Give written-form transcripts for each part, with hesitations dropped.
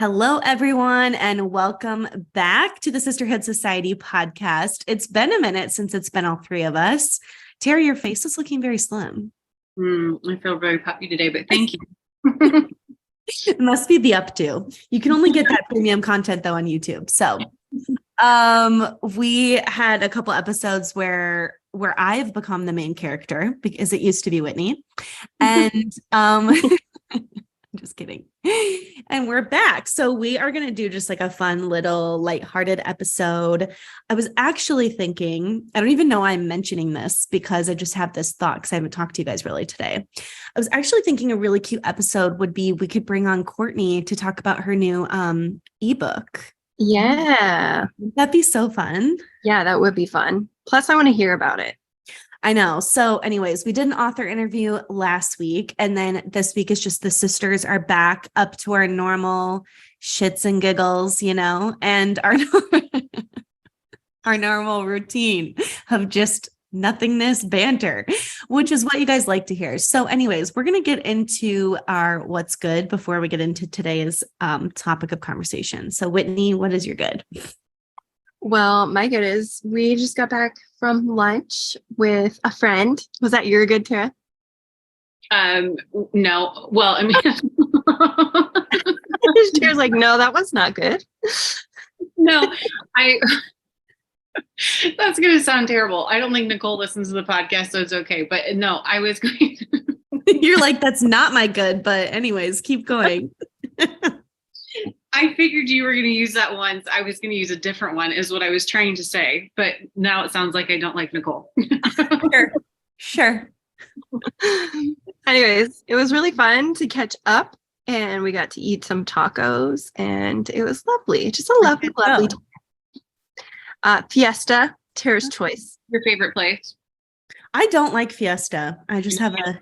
Hello, everyone, and welcome back to the Sisterhood Society podcast. It's been a minute since it's been all three of us. Terry, your face is looking very slim. I feel very puffy today, but thank you. It must be the updo. You can only get that premium content though on YouTube. So, we had a couple episodes where I've become the main character because it used to be Whitney, and I'm just kidding. And we're back. So we are going to do just like a fun little lighthearted episode. I was actually thinking, I don't even know why I'm mentioning this because I just have this thought because I haven't talked to you guys really today. I was actually thinking a really cute episode would be we could bring on Courtney to talk about her new ebook. Yeah. That'd be so fun. Yeah, that would be fun. Plus, I want to hear about it. I know. So anyways, we did an author interview last week. And then this week is just the sisters are back up to our normal shits and giggles, and our normal routine of just nothingness banter, which is what you guys like to hear. So anyways, we're going to get into our what's good before we get into today's topic of conversation. So Whitney, what is your good? Well, my good is we just got back from lunch with a friend. Was that your good, Tara? No. Well, I mean, Tara's like, no, that was not good. No, that's going to sound terrible. I don't think Nicole listens to the podcast, so it's okay. But no, I was going You're like, that's not my good, but anyways, keep going. I figured you were going to use that once. I was going to use a different one is what I was trying to say. But now it sounds like I don't like Nicole. Sure. Anyways, it was really fun to catch up and we got to eat some tacos and it was lovely. Just a lovely Fiesta, Tara's choice. Your favorite place? I don't like Fiesta. I just have a...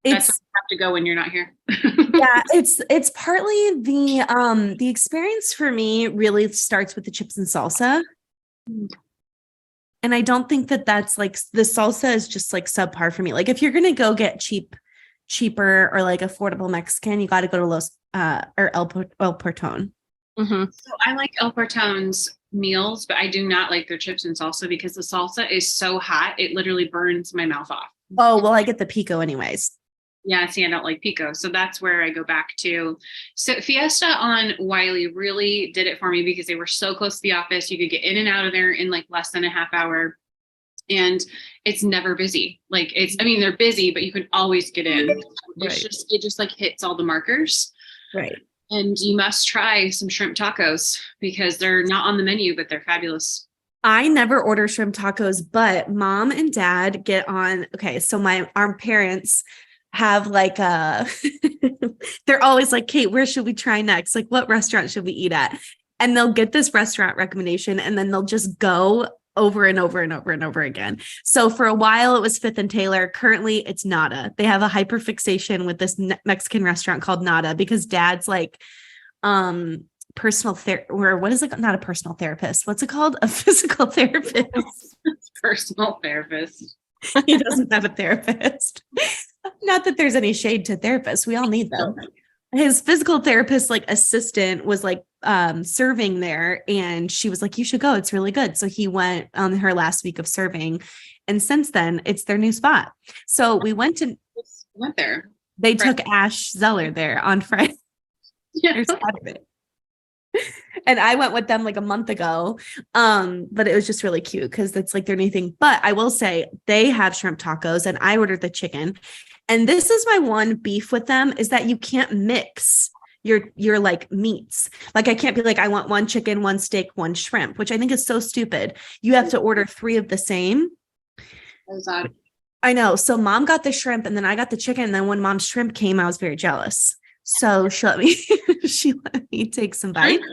That's where you have to go when you're not here. Yeah, it's partly the experience for me really starts with the chips and salsa. And I don't think that that's like the salsa is just like subpar for me. Like if you're going to go get cheaper or like affordable Mexican, you got to go to Los or El Portón. Mm-hmm. So I like El Portón's meals, but I do not like their chips and salsa because the salsa is so hot. It literally burns my mouth off. Oh, well, I get the pico anyways. Yeah, see, I don't like pico. So that's where I go back to. So Fiesta on Wiley really did it for me because they were so close to the office. You could get in and out of there in like less than a half hour. And it's never busy. Like they're busy, but you can always get in. It just like hits all the markers. Right. And you must try some shrimp tacos because they're not on the menu, but they're fabulous. I never order shrimp tacos, but mom and dad get on. Okay. So our parents have like they're always like, Kate, where should we try next? Like what restaurant should we eat at? And they'll get this restaurant recommendation and then they'll just go over and over and over and over again. So for a while it was Fifth and Taylor. Currently it's Nada. They have a hyperfixation with this Mexican restaurant called Nada because dad's like personal or what is it? Not a personal therapist. What's it called? A physical therapist. Personal therapist. He doesn't have a therapist. Not that there's any shade to therapists. We all need them. His physical therapist like assistant was like serving there and she was like, you should go. It's really good. So he went on her last week of serving. And since then it's their new spot. So we went there. They took Ash Zeller there on Friday. Yeah. And I went with them like a month ago. But it was just really cute because it's like their new thing. But I will say they have shrimp tacos and I ordered the chicken. And this is my one beef with them is that you can't mix your like meats. Like I can't be like, I want one chicken, one steak, one shrimp, which I think is so stupid. You have to order 3 of the same. I know. So mom got the shrimp and then I got the chicken. And then when mom's shrimp came, I was very jealous. So she let me take some bites.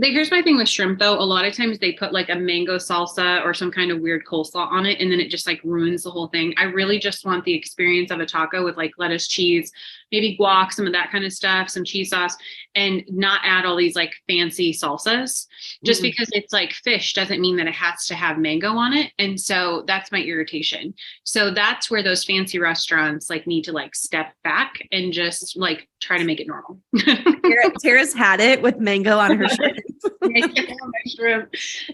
Here's my thing with shrimp though. A lot of times they put like a mango salsa or some kind of weird coleslaw on it. And then it just like ruins the whole thing. I really just want the experience of a taco with like lettuce, cheese, maybe guac, some of that kind of stuff, some cheese sauce, and not add all these like fancy salsas. Just because it's like fish doesn't mean that it has to have mango on it. And so that's my irritation. So that's where those fancy restaurants like need to like step back and just like try to make it normal. Tara's had it with mango on her shrimp.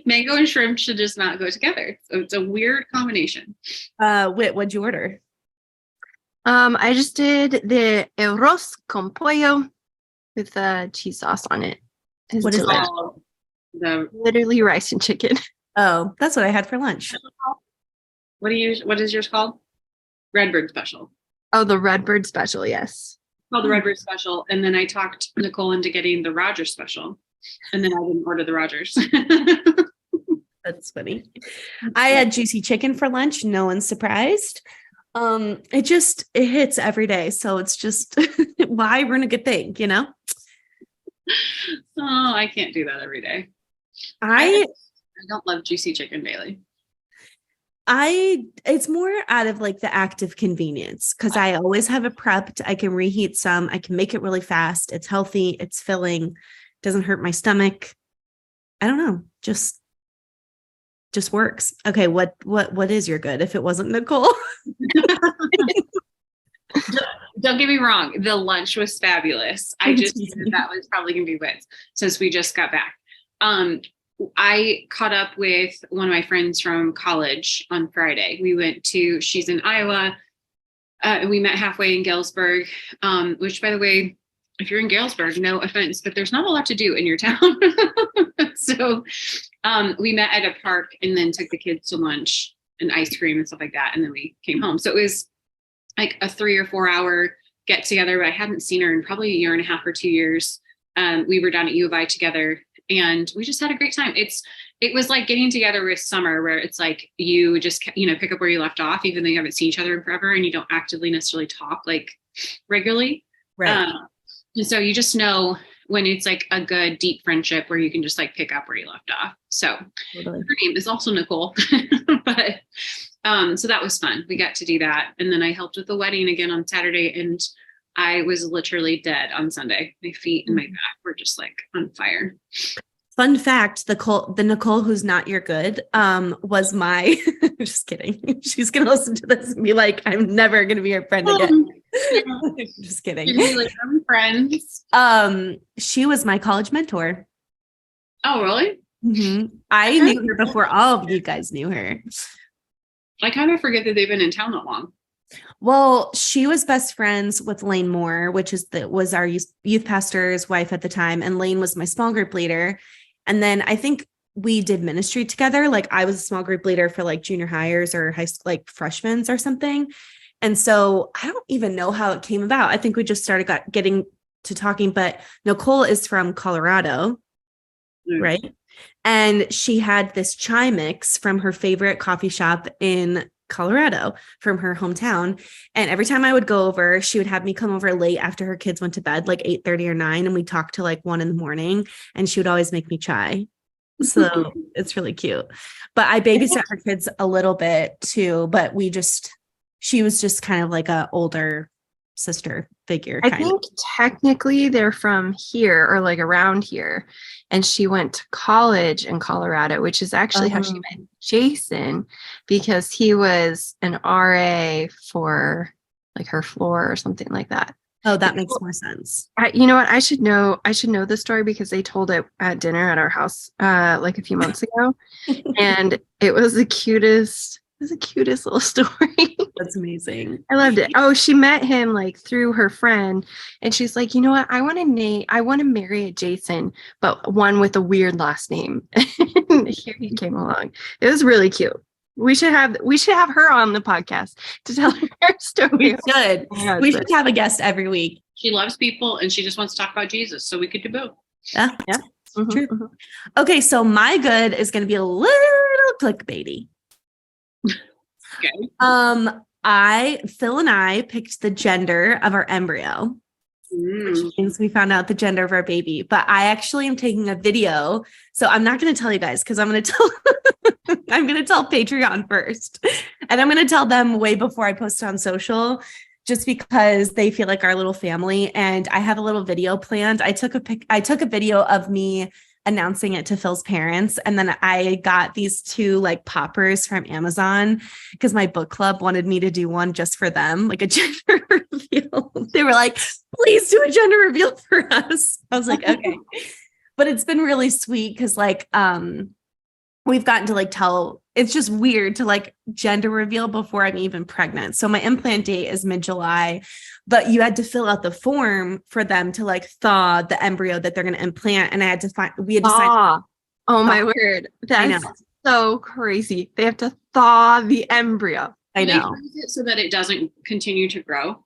Mango and shrimp should just not go together. So it's a weird combination. Whit, what'd you order? I just did the arroz con pollo with cheese sauce on it. What is that? Literally rice and chicken. Oh, that's what I had for lunch. What is yours called? Redbird special. Oh, the Redbird special, yes. Called the Redbird special. And then I talked Nicole into getting the Rogers special. And then I didn't order the Rogers. That's funny. I had juicy chicken for lunch. No one's surprised. It hits every day. So it's just why ruin a good thing, you know? Oh, I can't do that every day. I don't love juicy chicken daily. It's more out of like the act of convenience because I always have it prepped. I can reheat some. I can make it really fast. It's healthy. It's filling. Doesn't hurt my stomach. I don't know. Just works. Okay. What is your good if it wasn't Nicole? Don't get me wrong. The lunch was fabulous. I just knew that was probably going to be Whit's since we just got back. I caught up with one of my friends from college on Friday. She's in Iowa. And we met halfway in Galesburg, which by the way, if you're in Galesburg, no offense, but there's not a lot to do in your town. So we met at a park and then took the kids to lunch and ice cream and stuff like that. And then we came home. So it was like a 3 or 4 hour get together, but I hadn't seen her in probably a year and a half or 2 years. We were down at U of I together and we just had a great time. It was like getting together with Summer where it's like you just, pick up where you left off, even though you haven't seen each other in forever and you don't actively necessarily talk like regularly. Right. And so you just know when it's like a good deep friendship where you can just like pick up where you left off. So totally. Her name is also Nicole, but so that was fun. We got to do that. And then I helped with the wedding again on Saturday and I was literally dead on Sunday. My feet and my back were just like on fire. Fun fact, the Nicole who's not your good was my just kidding. She's gonna listen to this and be like, I'm never gonna be your friend again. Just kidding. Like, I'm friends. She was my college mentor. Oh, really? Mm-hmm. I knew her before all of you guys knew her. I kind of forget that they've been in town that long. Well, she was best friends with Lane Moore, which was our youth pastor's wife at the time. And Lane was my small group leader. And then I think we did ministry together. Like I was a small group leader for like junior hires or high school, like freshmen or something. And so I don't even know how it came about. I think we just started getting to talking, but Nicole is from Colorado, right? And she had this chai mix from her favorite coffee shop in Colorado from her hometown. And every time I would go over, she would have me come over late after her kids went to bed, like 8:30 or 9. And we talked till like 1 a.m. And she would always make me chai. So it's really cute. But I babysat her kids a little bit too, but she was just kind of like a older sister figure. I think technically they're from here or like around here. And she went to college in Colorado, which is actually how she met Jason, because he was an RA for like her floor or something like that. Oh, that makes more sense. You know what? I should know the story because they told it at dinner at our house like a few months ago. And it was the cutest little story. That's amazing. I loved it. Oh, she met him like through her friend and she's like, you know what? I want to marry a Jason, but one with a weird last name. And here he came along. It was really cute. We should have her on the podcast to tell her story. We should have a guest every week. She loves people and she just wants to talk about Jesus. So we could do both. Yeah. True. Mm-hmm. Okay. So my good is going to be a little clickbaity. Okay. Phil and I picked the gender of our embryo, which means we found out the gender of our baby. But I actually am taking a video, so I'm not going to tell you guys because I'm going to tell Patreon first, and I'm going to tell them way before I post it on social, just because they feel like our little family. And I have a little video planned. I took a video of me announcing it to Phil's parents. And then I got these two like poppers from Amazon because my book club wanted me to do one just for them, like a gender reveal. They were like, please do a gender reveal for us. I was like, okay. But it's been really sweet because like we've gotten to like tell, it's just weird to like gender reveal before I'm even pregnant. So my implant date is mid-July, but you had to fill out the form for them to like thaw the embryo that they're going to implant. And we had to sign. Oh my word. That's so crazy. They have to thaw the embryo. I know. They freeze it so that it doesn't continue to grow.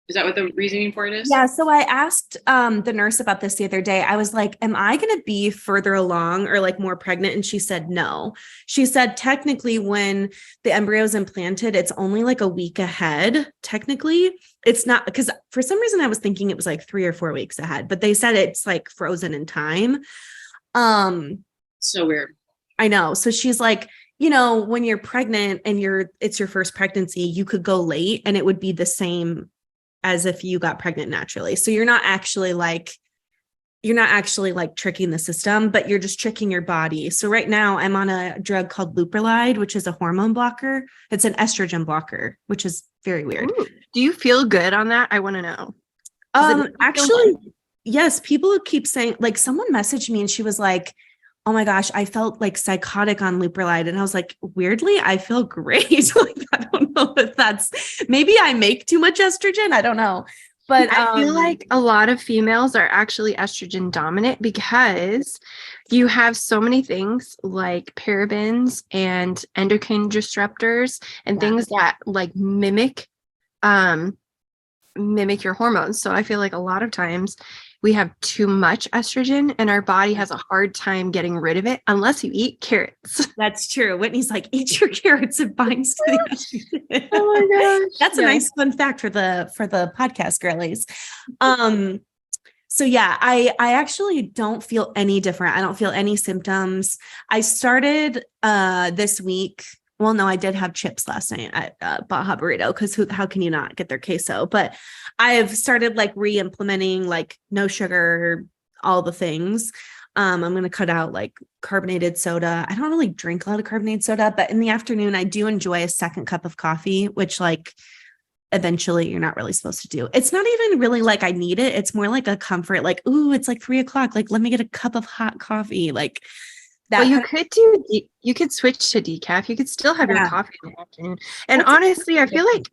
Is that what the reasoning for it is? Yeah. So I asked the nurse about this the other day. I was like, am I going to be further along or like more pregnant? And she said, no. She said, technically, when the embryo is implanted, it's only like a week ahead. Technically, it's not, because for some reason I was thinking it was like 3 or 4 weeks ahead, but they said it's like frozen in time. So weird. I know. So she's like, you know, when you're pregnant and it's your first pregnancy, you could go late and it would be the same as if you got pregnant naturally. So you're not actually like tricking the system, but you're just tricking your body. So right now I'm on a drug called Leuprolide, which is a hormone blocker. It's an estrogen blocker, which is very weird. Ooh, do you feel good on that? I want to know. Actually, yes, people keep saying, like, someone messaged me and she was like, oh my gosh, I felt like psychotic on Leuprolide. And I was like, weirdly, I feel great. Like, I don't know if maybe I make too much estrogen. I don't know. But I feel like a lot of females are actually estrogen dominant because you have so many things like parabens and endocrine disruptors and things that like mimic your hormones. So I feel like a lot of times we have too much estrogen and our body has a hard time getting rid of it unless you eat carrots. That's true. Whitney's like, eat your carrots, it binds to the estrogen. Oh my gosh. That's a nice fun fact for the podcast girlies. So yeah, I actually don't feel any different. I don't feel any symptoms. I started this week. Well, no, I did have chips last night at Baja Burrito because how can you not get their queso? But I have started like re-implementing like no sugar, all the things. I'm going to cut out like carbonated soda. I don't really drink a lot of carbonated soda, but in the afternoon, I do enjoy a second cup of coffee, which like eventually you're not really supposed to do. It's not even really like I need it. It's more like a comfort, like, ooh, it's like 3:00. Like, let me get a cup of hot coffee. Like, well, you could switch to decaf. You could still have your coffee in the afternoon. And honestly, I feel like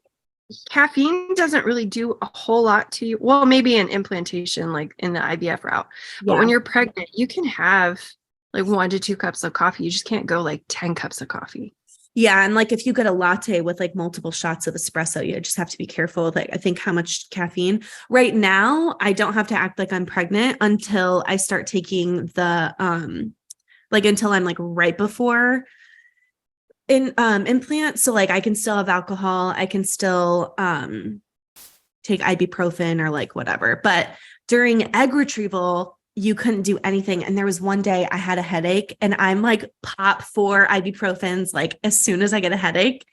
caffeine doesn't really do a whole lot to you. Well, maybe an implantation, like in the IVF route. But when you're pregnant, you can have like 1 to 2 cups of coffee. You just can't go like 10 cups of coffee. Yeah. And like if you get a latte with like multiple shots of espresso, you just have to be careful with like, I think how much caffeine. Right now, I don't have to act like I'm pregnant until I start taking the until I'm like right before implant. So like I can still have alcohol. I can still take ibuprofen or like whatever. But during egg retrieval, you couldn't do anything. And there was one day I had a headache and I'm like pop 4 ibuprofens like as soon as I get a headache.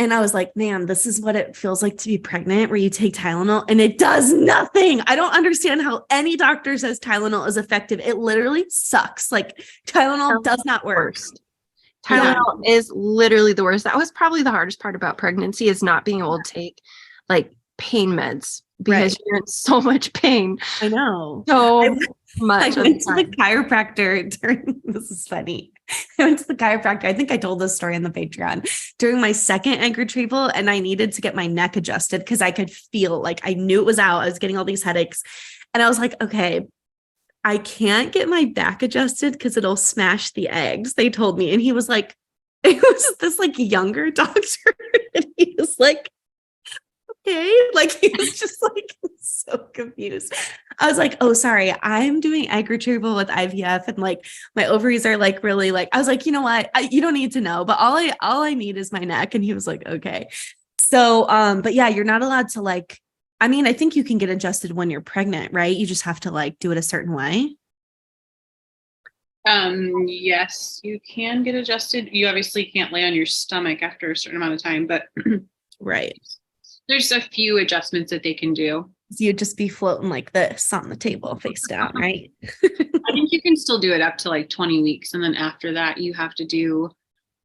And I was like, man, this is what it feels like to be pregnant, where you take Tylenol and it does nothing. I don't understand how any doctor says Tylenol is effective. It literally sucks. Like Tylenol does not work. Tylenol is literally the worst. That was probably the hardest part about pregnancy, is not being able to take like pain meds because you're in so much pain. I know. So much. I went to the chiropractor this is funny. I went to the chiropractor. I think I told this story on the Patreon during my second egg retrieval, and I needed to get my neck adjusted because I could feel like I knew it was out. I was getting all these headaches. And I was like, okay, I can't get my back adjusted because it'll smash the eggs. They told me. And he was like, it was this like younger doctor. And he was like, okay. Like he was just like so confused. I was like, oh, sorry, I'm doing egg retrieval with IVF and like my ovaries are like really like, I was like, you know what? You don't need to know, but all I need is my neck. And he was like, okay. So, but yeah, you're not allowed to like, I mean, I think you can get adjusted when you're pregnant, right? You just have to like do it a certain way. Yes, you can get adjusted. You obviously can't lay on your stomach after a certain amount of time, but right. There's a few adjustments that they can do. You'd just be floating like this on the table face down, right? I think you can still do it up to like 20 weeks. And then after that, you have to do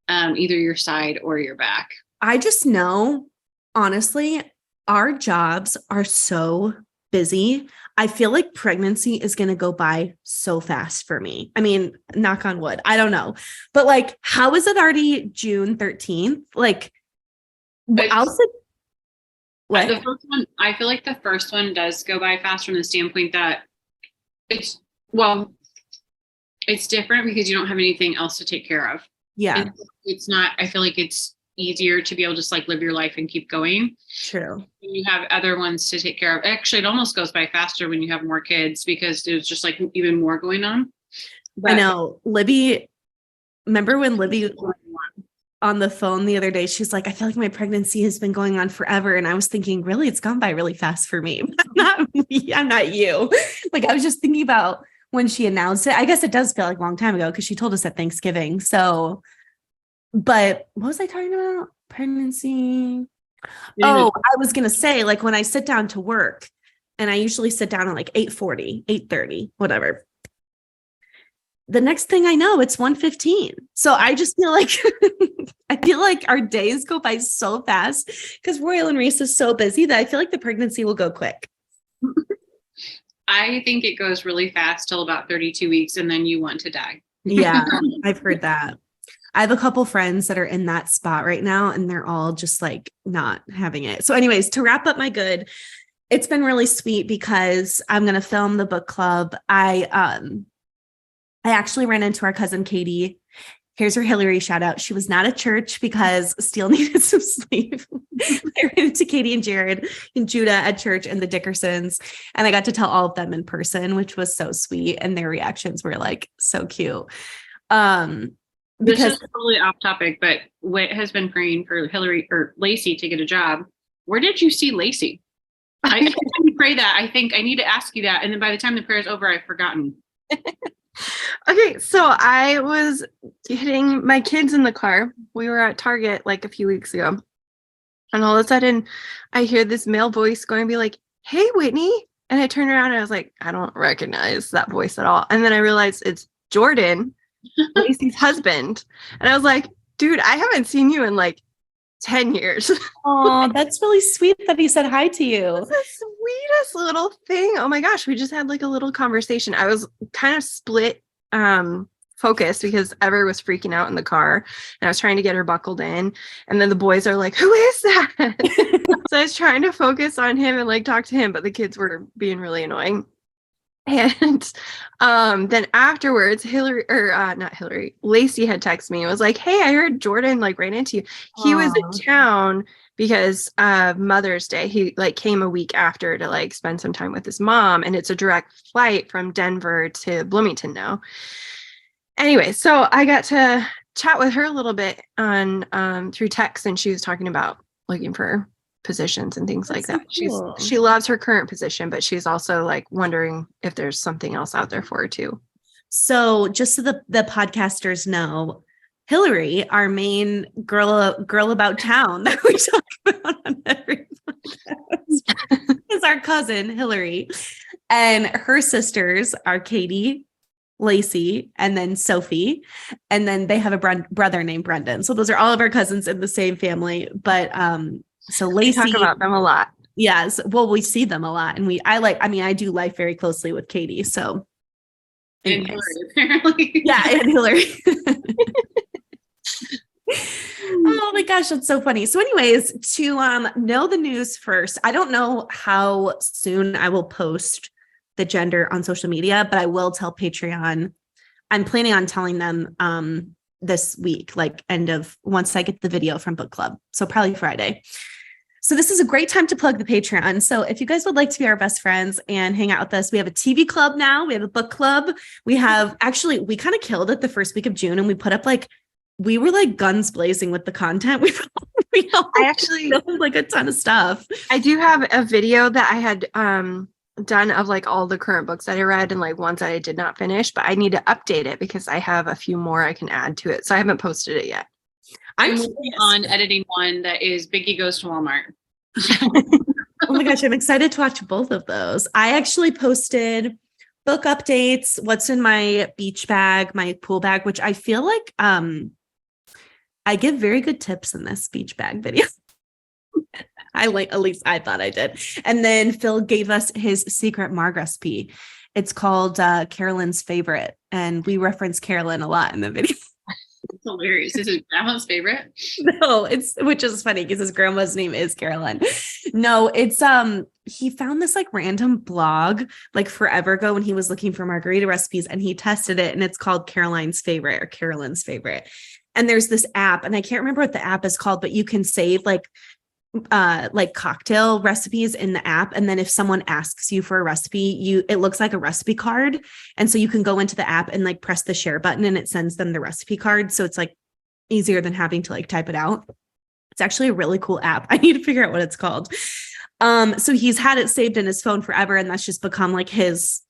either your side or your back. I just know, honestly, our jobs are so busy. I feel like pregnancy is going to go by so fast for me. I mean, knock on wood. I don't know. But like, how is it already June 13th? Like, I'll say, what? The first one, I feel like the first one does go by fast from the standpoint that it's different because you don't have anything else to take care of. Yeah. It's not, I feel like it's easier to be able to just like live your life and keep going. True. You have other ones to take care of. Actually, it almost goes by faster when you have more kids because there's just like even more going on. But I know Libby, remember when Libby on the phone the other day, she's like, I feel like my pregnancy has been going on forever. And I was thinking, really, it's gone by really fast for me. I'm not you. Like, I was just thinking about when she announced it. I guess it does feel like a long time ago because she told us at Thanksgiving. So, but what was I talking about? Pregnancy. Oh, I was going to say, like, when I sit down to work, and I usually sit down at like 8:40, 8:30, whatever. The next thing I know, it's 1:15. So I just feel like I feel like our days go by so fast because Royal and Reese is so busy that I feel like the pregnancy will go quick. I think it goes really fast till about 32 weeks and then you want to die. Yeah, I've heard that. I have a couple friends that are in that spot right now and they're all just like not having it. So anyways, to wrap up my good, it's been really sweet because I'm going to film the book club. I actually ran into our cousin Katie. Here's her Hillary shout out. She was not at church because Steele needed some sleep. I ran into Katie and Jared and Judah at church and the Dickersons. And I got to tell all of them in person, which was so sweet. And their reactions were like so cute. This is totally off topic, but Whit has been praying for Hillary or Lacey to get a job. Where did you see Lacey? I didn't pray that. I think I need to ask you that. And then by the time the prayer is over, I've forgotten. Okay, so I was getting my kids in the car. We were at Target like a few weeks ago. And all of a sudden, I hear this male voice going to be like, hey, Whitney. And I turned around and I was like, I don't recognize that voice at all. And then I realized it's Jordan, Lacey's husband. And I was like, dude, I haven't seen you in like 10 years. Oh, that's really sweet that he said hi to you. That's the sweetest little thing. Oh my gosh, we just had like a little conversation. I was kind of split focused because Ever was freaking out in the car and I was trying to get her buckled in. And then the boys are like, who is that? So I was trying to focus on him and like talk to him, but the kids were being really annoying. And then afterwards, Lacey had texted me and was like, hey, I heard Jordan like ran into you. He was in town because of Mother's Day. He like came a week after to like spend some time with his mom. And it's a direct flight from Denver to Bloomington now. Anyway, so I got to chat with her a little bit on through text, and she was talking about looking for positions and things like that. Cool. She loves her current position, but she's also like wondering if there's something else out there for her too. So just so the podcasters know, Hillary, our main girl about town that we talk about on every podcast, is our cousin Hillary, and her sisters are Katie, Lacey, and then Sophie, and then they have a brother named Brendan. So those are all of our cousins in the same family. But so Lacey, we talk about them a lot. Yes, well, we see them a lot, and I do life very closely with Katie. So, and Hillary, apparently, yeah, and Hillary. Oh my gosh, that's so funny. So anyways, to know the news first, I don't know how soon I will post the gender on social media, but I will tell Patreon. I'm planning on telling them this week, like once I get the video from book club. So probably Friday. So this is a great time to plug the Patreon. So if you guys would like to be our best friends and hang out with us, we have a TV club now. We have a book club. We kind of killed it the first week of June, and we were like guns blazing with the content. I actually filmed like a ton of stuff. I do have a video that I had done of like all the current books that I read and like ones that I did not finish, but I need to update it because I have a few more I can add to it. So I haven't posted it yet. I'm working on editing one that is Biggie Goes to Walmart. Oh my gosh, I'm excited to watch both of those. I actually posted book updates, what's in my beach bag, my pool bag, which I feel like I give very good tips in this beach bag video. I like, at least I thought I did. And then Phil gave us his secret marg recipe. It's called Carolyn's favorite. And we reference Carolyn a lot in the video. It's hilarious. This is grandma's favorite. No, which is funny because his grandma's name is Carolyn. No, it's he found this like random blog like forever ago when he was looking for margarita recipes, and he tested it, and it's called Caroline's favorite or Carolyn's favorite. And there's this app, and I can't remember what the app is called, but you can save like cocktail recipes in the app, and then if someone asks you for a recipe, it looks like a recipe card, and so you can go into the app and like press the share button and it sends them the recipe card, so it's like easier than having to like type it out. It's actually a really cool app. I need to figure out what it's called. So he's had it saved in his phone forever, and that's just become like his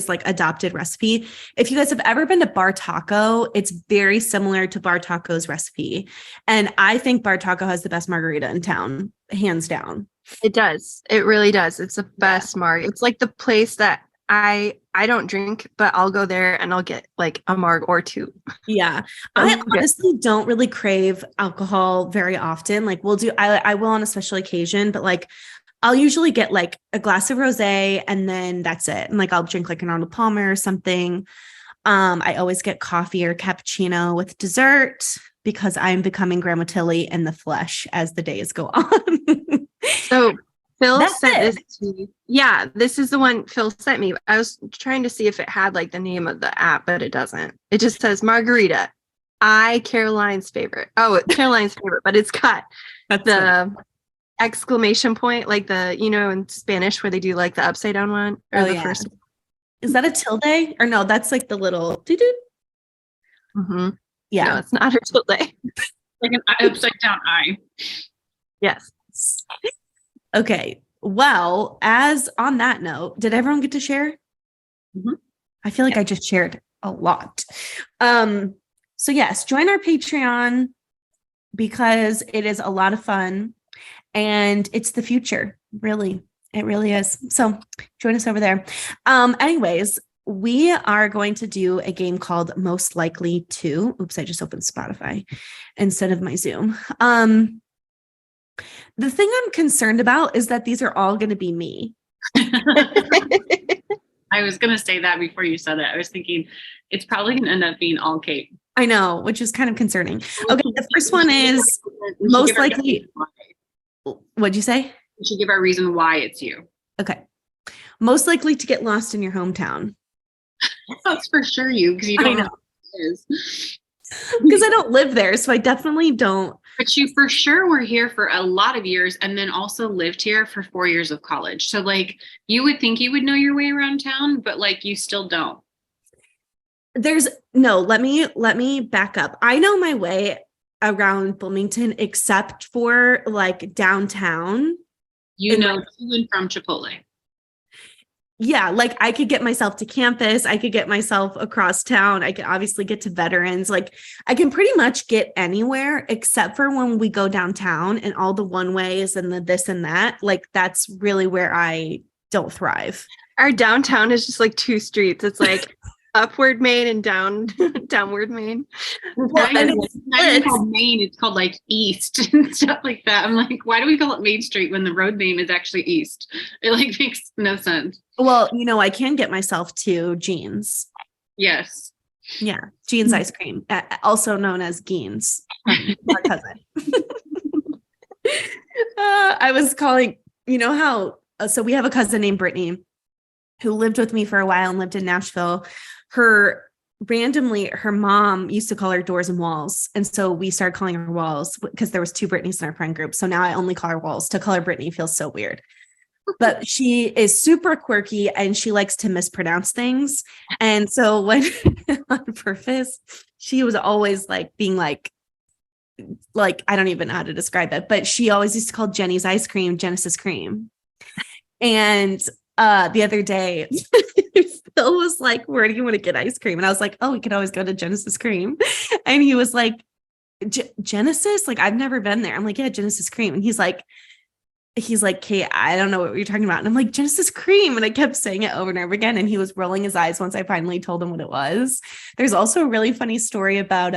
like adopted recipe. If you guys have ever been to Bar Taco, it's very similar to Bar Taco's recipe. And I think Bar Taco has the best margarita in town, hands down. It does. It really does. It's the best marg. It's like the place that I don't drink, but I'll go there and I'll get like a marg or two. Yeah. I honestly don't really crave alcohol very often. Like I will on a special occasion, but like I'll usually get like a glass of rosé and then that's it. And like I'll drink like an Arnold Palmer or something. I always get coffee or cappuccino with dessert because I'm becoming Grandma Tilly in the flesh as the days go on. So Phil sent this to me. Yeah, this is the one Phil sent me. I was trying to see if it had like the name of the app, but it doesn't. It just says margarita. Caroline's favorite. Oh, Caroline's favorite, but it's got exclamation point, like the, in Spanish where they do like the upside down one or the first one. Is that a tilde? Or no, that's like the little doo-doo. Mm-hmm. Yeah. No, it's not a tilde. Like an upside down eye. Yes. Okay. Well, as on that note, did everyone get to share? Mm-hmm. I feel like I just shared a lot. So yes, join our Patreon because it is a lot of fun. And it's the future, really. It really is. So join us over there. Anyways, we are going to do a game called Most Likely To. Oops, I just opened Spotify instead of my Zoom. The thing I'm concerned about is that these are all going to be me. I was going to say that before you said it. I was thinking it's probably going to end up being all Kait. I know, which is kind of concerning. Okay, the first one is most likely. What'd you say? We should give our reason why it's you. Okay. Most likely to get lost in your hometown. That's for sure you, because you don't know what it is. Because I don't live there, so I definitely don't. But you for sure were here for a lot of years and then also lived here for 4 years of college. So like you would think you would know your way around town, but like you still don't. Let me back up. I know my way around Bloomington except for like downtown. You know, to and from Chipotle. Yeah, like I could get myself to campus. I could get myself across town. I could obviously get to Veterans. Like I can pretty much get anywhere except for when we go downtown and all the one ways and the this and that. Like that's really where I don't thrive. Our downtown is just like 2 streets. It's like upward Main and downward Main. Well, and it's not even called Main, it's called like East and stuff like that. I'm like, why do we call it Main Street when the road name is actually East? It like makes no sense. Well, I can get myself to Jeans. Yes. Yeah. Jeans ice cream, also known as Geens. My cousin. I was calling, so we have a cousin named Brittany who lived with me for a while and lived in Nashville. Her mom used to call her Doors and Walls. And so we started calling her Walls because there was 2 Brittany's in our friend group. So now I only call her Walls. To call her Brittany feels so weird. But she is super quirky and she likes to mispronounce things. And so when on purpose, she was always like being like, I don't even know how to describe it, but she always used to call Jenny's ice cream Genesis cream. And the other day, Phil was like, where do you want to get ice cream? And I was like, oh, we could always go to Genesis Cream. And he was like, Genesis? Like, I've never been there. I'm like, yeah, Genesis Cream. And he's like, he's like, Kate, I don't know what you're talking about. And I'm like, Genesis cream. And I kept saying it over and over again. And he was rolling his eyes once I finally told him what it was. There's also a really funny story about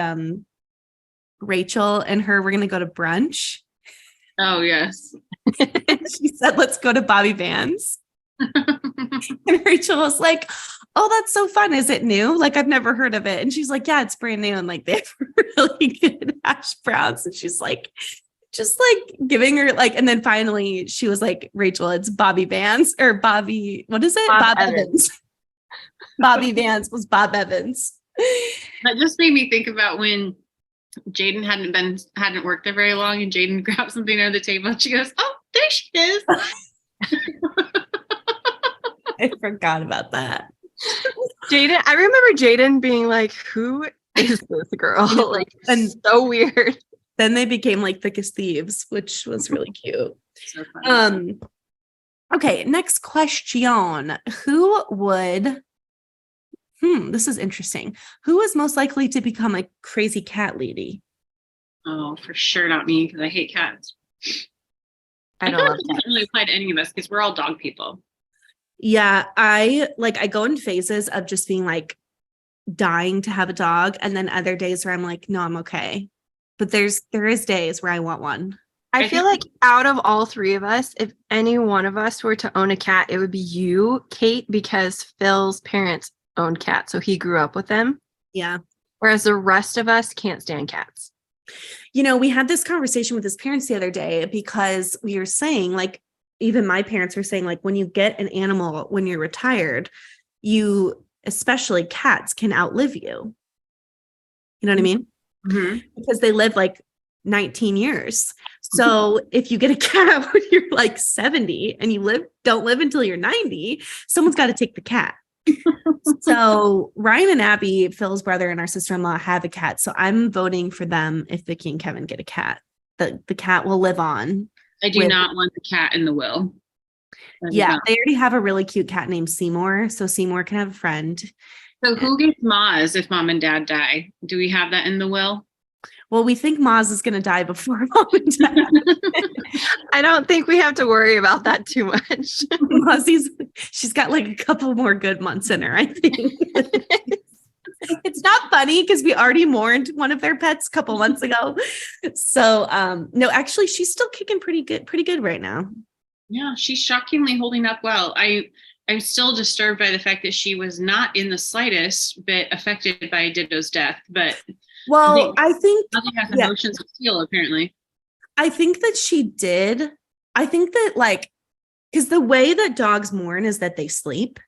Rachel and her were gonna go to brunch. Oh, yes. And she said, let's go to Bobby Van's. And Rachel was like, oh, that's so fun. Is it new? Like, I've never heard of it. And she's like, yeah, it's brand new. And like, they have really good hash browns. And she's like, just like giving her like, and then finally she was like, Rachel, it's Bobby Vance or Bobby, what is it? Bob Evans. Bobby Vance was Bob Evans. That just made me think about when Jaden hadn't worked there very long, and Jaden grabbed something under the table and she goes, oh, there she is. I forgot about that. Jaden, I remember Jaden being like, who is this girl? Like, and so weird. Then they became like thick as thieves, which was really cute. So funny. Okay, next question. Who would this is interesting. Who is most likely to become a crazy cat lady? Oh, for sure not me, because I hate cats. I don't love cats. It doesn't really apply to any of us because we're all dog people. Yeah, I go in phases of just being like dying to have a dog, and then other days where I'm like, no, I'm okay. But there is days where I want one. I feel like out of all three of us, if any one of us were to own a cat, it would be you, Kate, because Phil's parents owned cats, so he grew up with them. Yeah. Whereas the rest of us can't stand cats. You know, we had this conversation with his parents the other day because we were saying, like, even my parents were saying, like, when you get an animal when you're retired, you, especially cats, can outlive you. You know what I mean? Mm-hmm. Because they live like 19 years. So if you get a cat when you're like 70 and you don't live until you're 90, someone's got to take the cat. So Ryan and Abby, Phil's brother and our sister-in-law, have a cat. So I'm voting for them if Vicky and Kevin get a cat. The cat will live on. I do not want the cat in the will. Yeah, they already have a really cute cat named Seymour. So Seymour can have a friend. So who gets Maz if mom and dad die? Do we have that in the will? Well, we think Maz is going to die before mom and dad. I don't think we have to worry about that too much. She's got like a couple more good months in her, I think. It's not funny because we already mourned one of their pets a couple months ago. So no, actually she's still kicking pretty good right now. Yeah, she's shockingly holding up well. I'm still disturbed by the fact that she was not in the slightest bit affected by Ditto's death, but I think nothing has emotions of steel, apparently. I think that she did. I think that like, because the way that dogs mourn is that they sleep,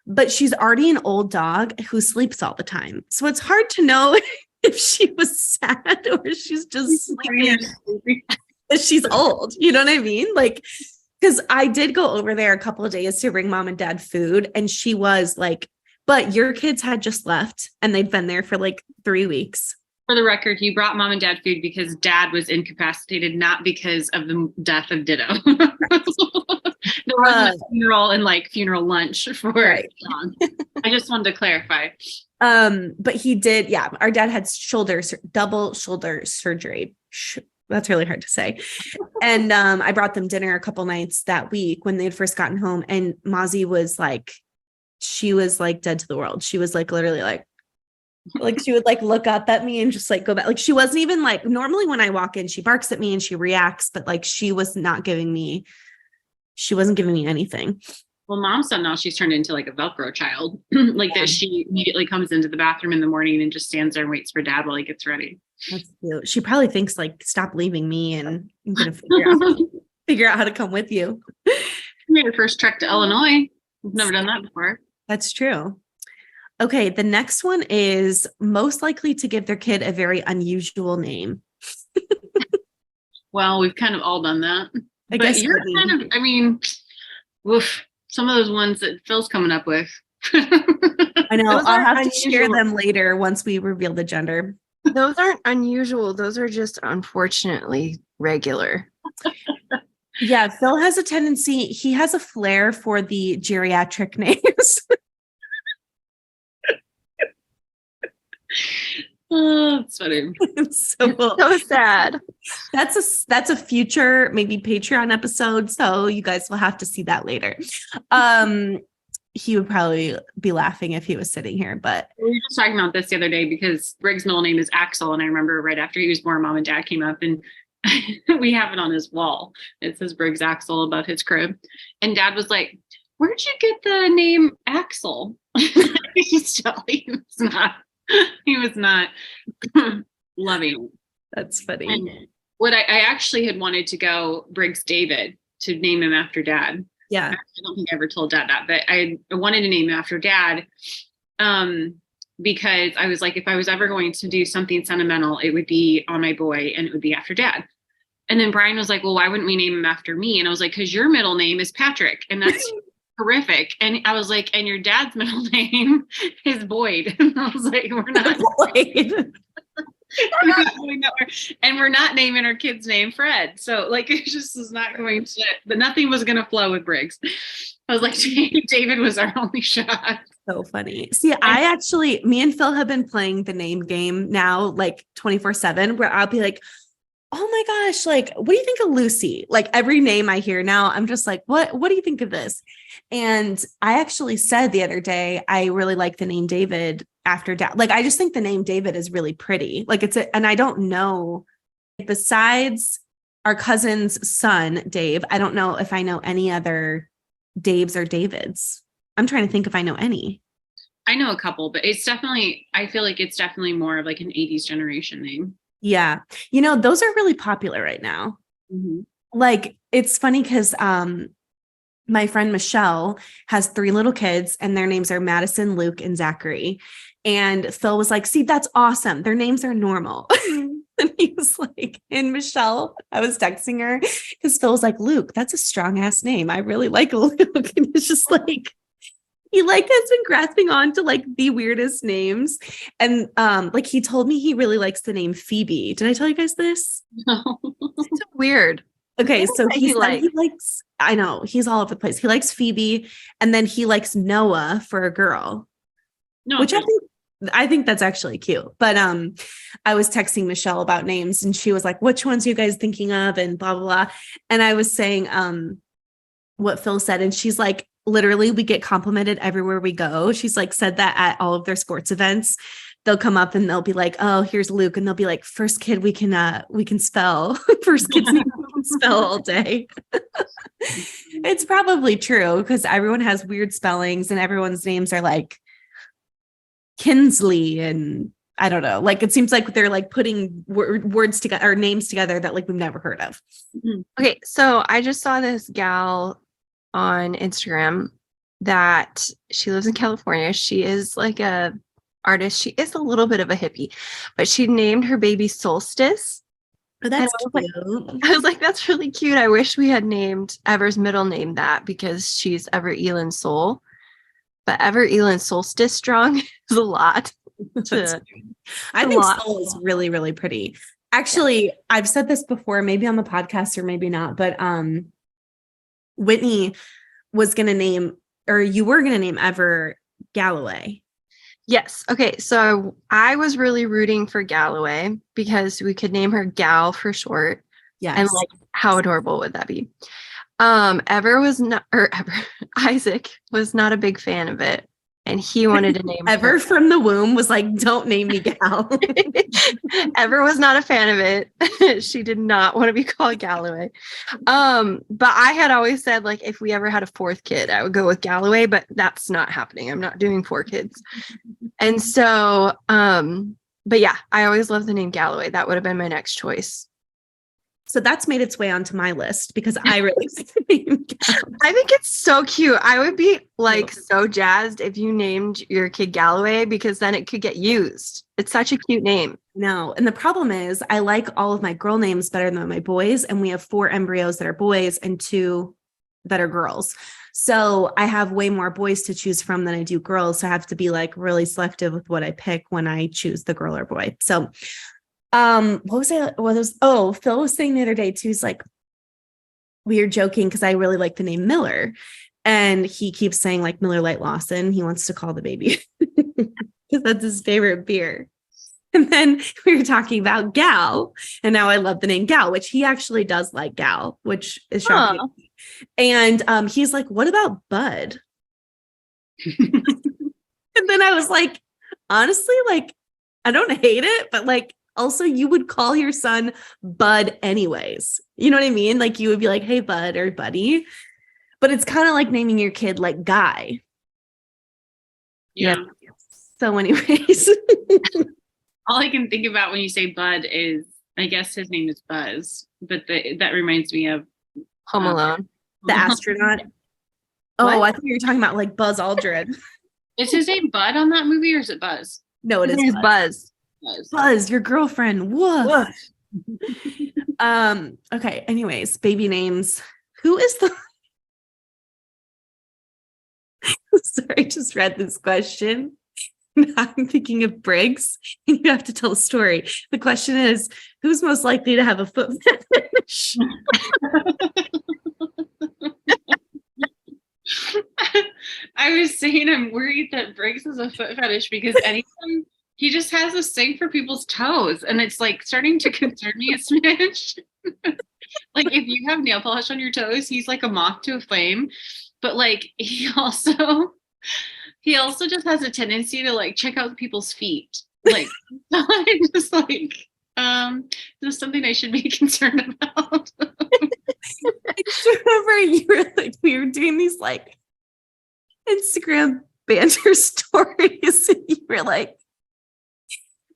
but she's already an old dog who sleeps all the time. So it's hard to know if she was sad or she's just sleeping. She's old. You know what I mean? Like, because I did go over there a couple of days to bring mom and dad food. And she was like, but your kids had just left and they'd been there for like 3 weeks. For the record, he brought mom and dad food because dad was incapacitated, not because of the death of Ditto. There wasn't a funeral and like funeral lunch for John. I just wanted to clarify. But he did. Yeah. Our dad had double shoulder surgery. That's really hard to say. And I brought them dinner a couple nights that week when they had first gotten home. And Mozzie was like, she was like dead to the world. She was like literally like she would like look up at me and just like go back. Like she wasn't even like, normally when I walk in, she barks at me and she reacts, but like she wasn't giving me anything. Well, mom said now she's turned into like a Velcro child. Like that she immediately comes into the bathroom in the morning and just stands there and waits for dad while he gets ready. That's cute. She probably thinks like, stop leaving me and I'm going to figure out how to come with you. We made our first trek to Illinois. We've never done that before. That's true. Okay. The next one is most likely to give their kid a very unusual name. Well, we've kind of all done that. I guess you're some of those ones that Phil's coming up with. I know. I'll have to share them later once we reveal the gender. Those aren't unusual. Those are just unfortunately regular. Yeah, Phil has a tendency. He has a flair for the geriatric names. Oh, that's funny. So So sad. that's a future maybe Patreon episode. So you guys will have to see that later. He would probably be laughing if he was sitting here, but We were just talking about this the other day because Briggs' middle name is Axel. And I remember right after he was born, mom and dad came up and we have it on his wall. It says Briggs Axel above his crib. And dad was like, where'd you get the name Axel? He was not loving it. that's funny. And what I actually had wanted to go Briggs David to name him after dad. Yeah. I don't think I ever told dad that, but I wanted to name him after dad. Because I was like, if I was ever going to do something sentimental, it would be on my boy and it would be after dad. And then Brian was like, well, why wouldn't we name him after me? And I was like, because your middle name is Patrick. And that's horrific. And I was like, and your dad's middle name is Boyd. And I was like, we're not Boyd. and we're not naming our kid's name Fred. So like it just was not going to, but nothing was going to flow with Briggs. I was like, David was our only shot. So funny. See, me and Phil have been playing the name game now, like 24/7, where I'll be like, oh my gosh, like, what do you think of Lucy? Like every name I hear now, I'm just like, what do you think of this? And I actually said the other day, I really like the name David after dad. Like, I just think the name David is really pretty. Like and I don't know, besides our cousin's son, Dave, I don't know if I know any other Daves or Davids. I'm trying to think if I know any. I know a couple, but I feel like it's definitely more of like an 80s generation name. Yeah. Those are really popular right now. Mm-hmm. Like, it's funny because my friend Michelle has 3 little kids and their names are Madison, Luke, and Zachary. And Phil was like, see, that's awesome. Their names are normal. And he was like, and Michelle, I was texting her because Phil was like, Luke, that's a strong ass name. I really like Luke. And it's just like, he like has been grasping on to like the weirdest names. And like he told me he really likes the name Phoebe. Did I tell you guys this? No. It's so weird. Okay, so he likes, I know, he's all over the place. He likes Phoebe, and then he likes Noah for a girl. No, which I think that's actually cute. But I was texting Michelle about names and she was like, which ones are you guys thinking of? And blah, blah, blah. And I was saying what Phil said. And she's like, literally, we get complimented everywhere we go. She's like said that at all of their sports events. They'll come up and they'll be like, oh, here's Luke. And they'll be like, first kid we can spell. First kid's name we can spell all day. It's probably true because everyone has weird spellings and everyone's names are like Kinsley and I don't know. Like it seems like they're like putting words together or names together that like we've never heard of. Okay, so I just saw this gal on Instagram that she lives in California. She is like a artist. She is a little bit of a hippie, but she named her baby Solstice. Oh, that's cute. I was like, that's really cute. I wish we had named Ever's middle name that because she's Ever Elin Soul. But Ever Elin Solstice Strong is a lot. I think Soul is really, really pretty. Actually, I've said this before, maybe on the podcast or maybe not, but Whitney was going to name, or you were going to name Ever Galloway. Yes. Okay. So I was really rooting for Galloway because we could name her Gal for short. Yes. And like, how adorable would that be? Isaac was not a big fan of it. And he wanted to name Ever from the womb was like, don't name me Gal. Ever was not a fan of it. She did not want to be called Galloway. But I had always said, like, if we ever had a 4th kid, I would go with Galloway, but that's not happening. I'm not doing 4 kids. And so, but yeah, I always loved the name Galloway. That would have been my next choice. So that's made its way onto my list because I really like the name Galloway. I think it's so cute. I would be like so jazzed if you named your kid Galloway because then it could get used. It's such a cute name. No. And the problem is I like all of my girl names better than my boys. And we have 4 embryos that are boys and 2 that are girls. So I have way more boys to choose from than I do girls. So I have to be like really selective with what I pick when I choose the girl or boy. So Phil was saying the other day too, he's like, we are joking because I really like the name Miller. And he keeps saying like Miller Lite Lawson. He wants to call the baby because that's his favorite beer. And then we were talking about Gal, and now I love the name Gal, which he actually does like Gal, which is shocking. Huh. And he's like, what about Bud? And then I was like, honestly, like, I don't hate it, but like, also you would call your son Bud anyways. You know what I mean? Like you would be like, hey, Bud or Buddy. But it's kind of like naming your kid like Guy. Yeah. So anyways. All I can think about when you say Bud is, I guess his name is Buzz, but that reminds me of Home Alone. The astronaut. Oh, I thought you were talking about like Buzz Aldrin. Is his name Bud on that movie, or is it Buzz? No, it His is name is Buzz. Buzz. Buzz, your girlfriend. Woof. Okay, anyways, baby names. Who is the sorry, I just read this question. I'm thinking of Briggs, and you have to tell a story. The question is, who's most likely to have a foot fetish? I was saying I'm worried that Briggs has a foot fetish because anytime he just has this thing for people's toes, and it's like starting to concern me a smidge. Like if you have nail polish on your toes, he's like a moth to a flame. But like he also just has a tendency to like check out people's feet. Like I'm just like, this is something I should be concerned about. I just remember you were like, we were doing these like Instagram banter stories, and you were like,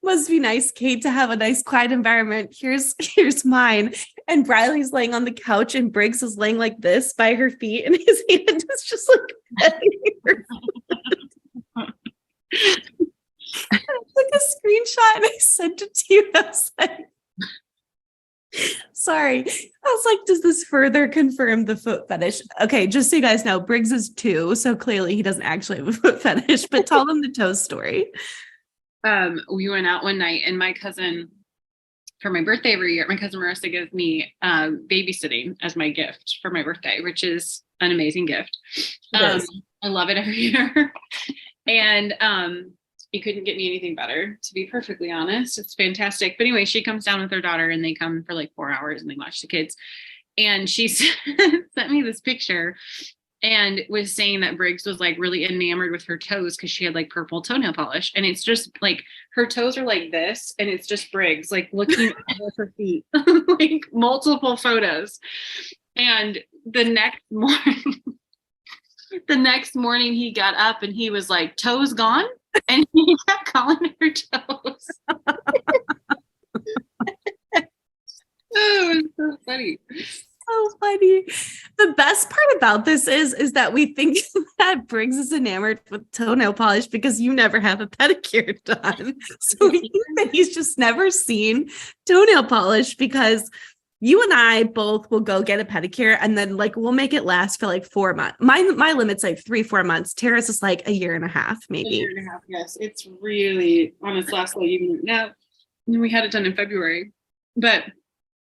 must be nice, Kate, to have a nice quiet environment. Here's mine. And Briley's laying on the couch and Briggs is laying like this by her feet, and his hand is just like petting her. I took a screenshot and I sent it to you. I was like, sorry. I was like, does this further confirm the foot fetish? Okay, just so you guys know, Briggs is 2, so clearly he doesn't actually have a foot fetish, but tell them the toe story. We went out one night, and my cousin, for my birthday every year, my cousin Marissa gives me babysitting as my gift for my birthday, which is an amazing gift. I love it every year. And you couldn't get me anything better, to be perfectly honest. It's fantastic. But anyway, she comes down with her daughter, and they come for like 4 hours and they watch the kids. And she sent me this picture and was saying that Briggs was like really enamored with her toes because she had like purple toenail polish. And it's just like her toes are like this, and it's just Briggs like looking at her feet, like multiple photos. And the next morning he got up and he was like, toes gone? And he kept calling her toes. Oh, it was so funny. So funny. The best part about this is that we think that Briggs is enamored with toenail polish because you never have a pedicure done. So we think that he's just never seen toenail polish because you and I both will go get a pedicure and then like we'll make it last for like 4 months. My limit's like 3-4 months. Tara's is like a year and a half, maybe. A year and a half, yes. It's really on its last leg even now. We had it done in February. But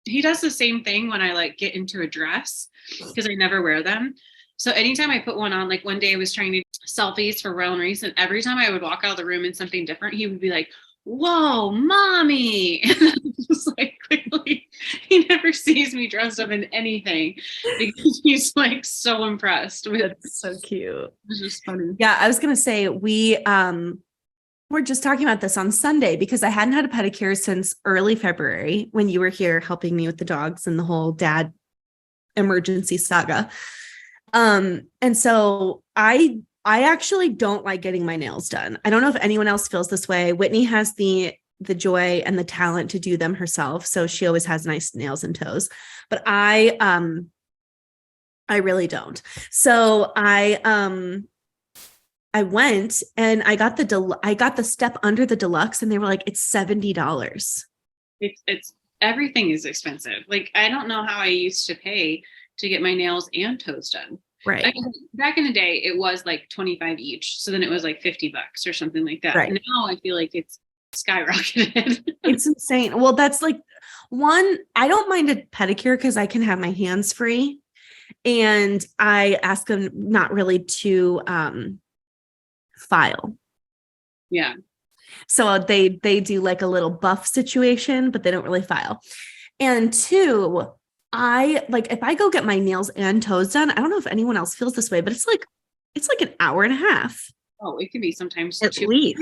he does the same thing when I like get into a dress because I never wear them. So anytime I put one on, like one day I was trying to selfies for Rowan Reese, and every time I would walk out of the room in something different, he would be like, whoa, mommy. And I'm just like, clearly he never sees me dressed up in anything because he's like so impressed with it. That's so cute. It's just funny. Yeah, I was gonna say we're just talking about this on Sunday because I hadn't had a pedicure since early February when you were here helping me with the dogs and the whole dad emergency saga. And so I actually don't like getting my nails done. I don't know if anyone else feels this way. Whitney has the joy and the talent to do them herself, so she always has nice nails and toes. But I really don't. So I went and I got the step under the deluxe, and they were like, it's $70. It's everything is expensive. Like I don't know how I used to pay to get my nails and toes done. Right. Back in the day, it was like 25 each. So then it was like $50 or something like that. Right. Now I feel like it's skyrocketed. It's insane. Well, that's like I don't mind a pedicure because I can have my hands free. And I ask them not really to file. Yeah. So they do like a little buff situation, but they don't really file. And two, I like if I go get my nails and toes done, I don't know if anyone else feels this way, but it's like an hour and a half. Oh, it can be sometimes At 2 least.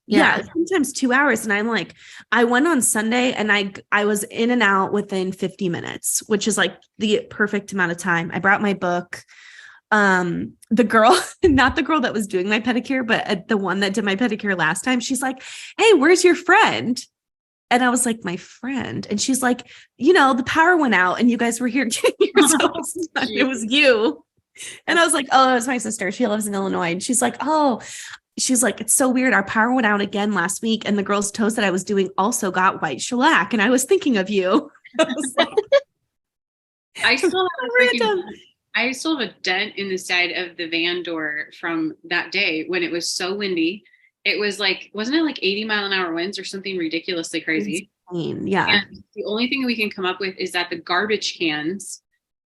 Yeah. Yeah, sometimes 2 hours. And I'm like, I went on Sunday and I was in and out within 50 minutes, which is like the perfect amount of time. I brought my book. The girl, not the girl that was doing my pedicure, but the one that did my pedicure last time, she's like, hey, where's your friend? And I was like, my friend. And she's like, the power went out and you guys were here getting yourselves done. It was you. And I was like, oh, it was my sister. She lives in Illinois. And she's like, it's so weird. Our power went out again last week. And the girl's toes that I was doing also got white shellac. And I was thinking of you. I was like, I still random. I still have a dent in the side of the van door from that day when it was so windy. It was like, wasn't it like 80-mile-an-hour winds or something ridiculously crazy? Insane. Yeah. And the only thing we can come up with is that the garbage cans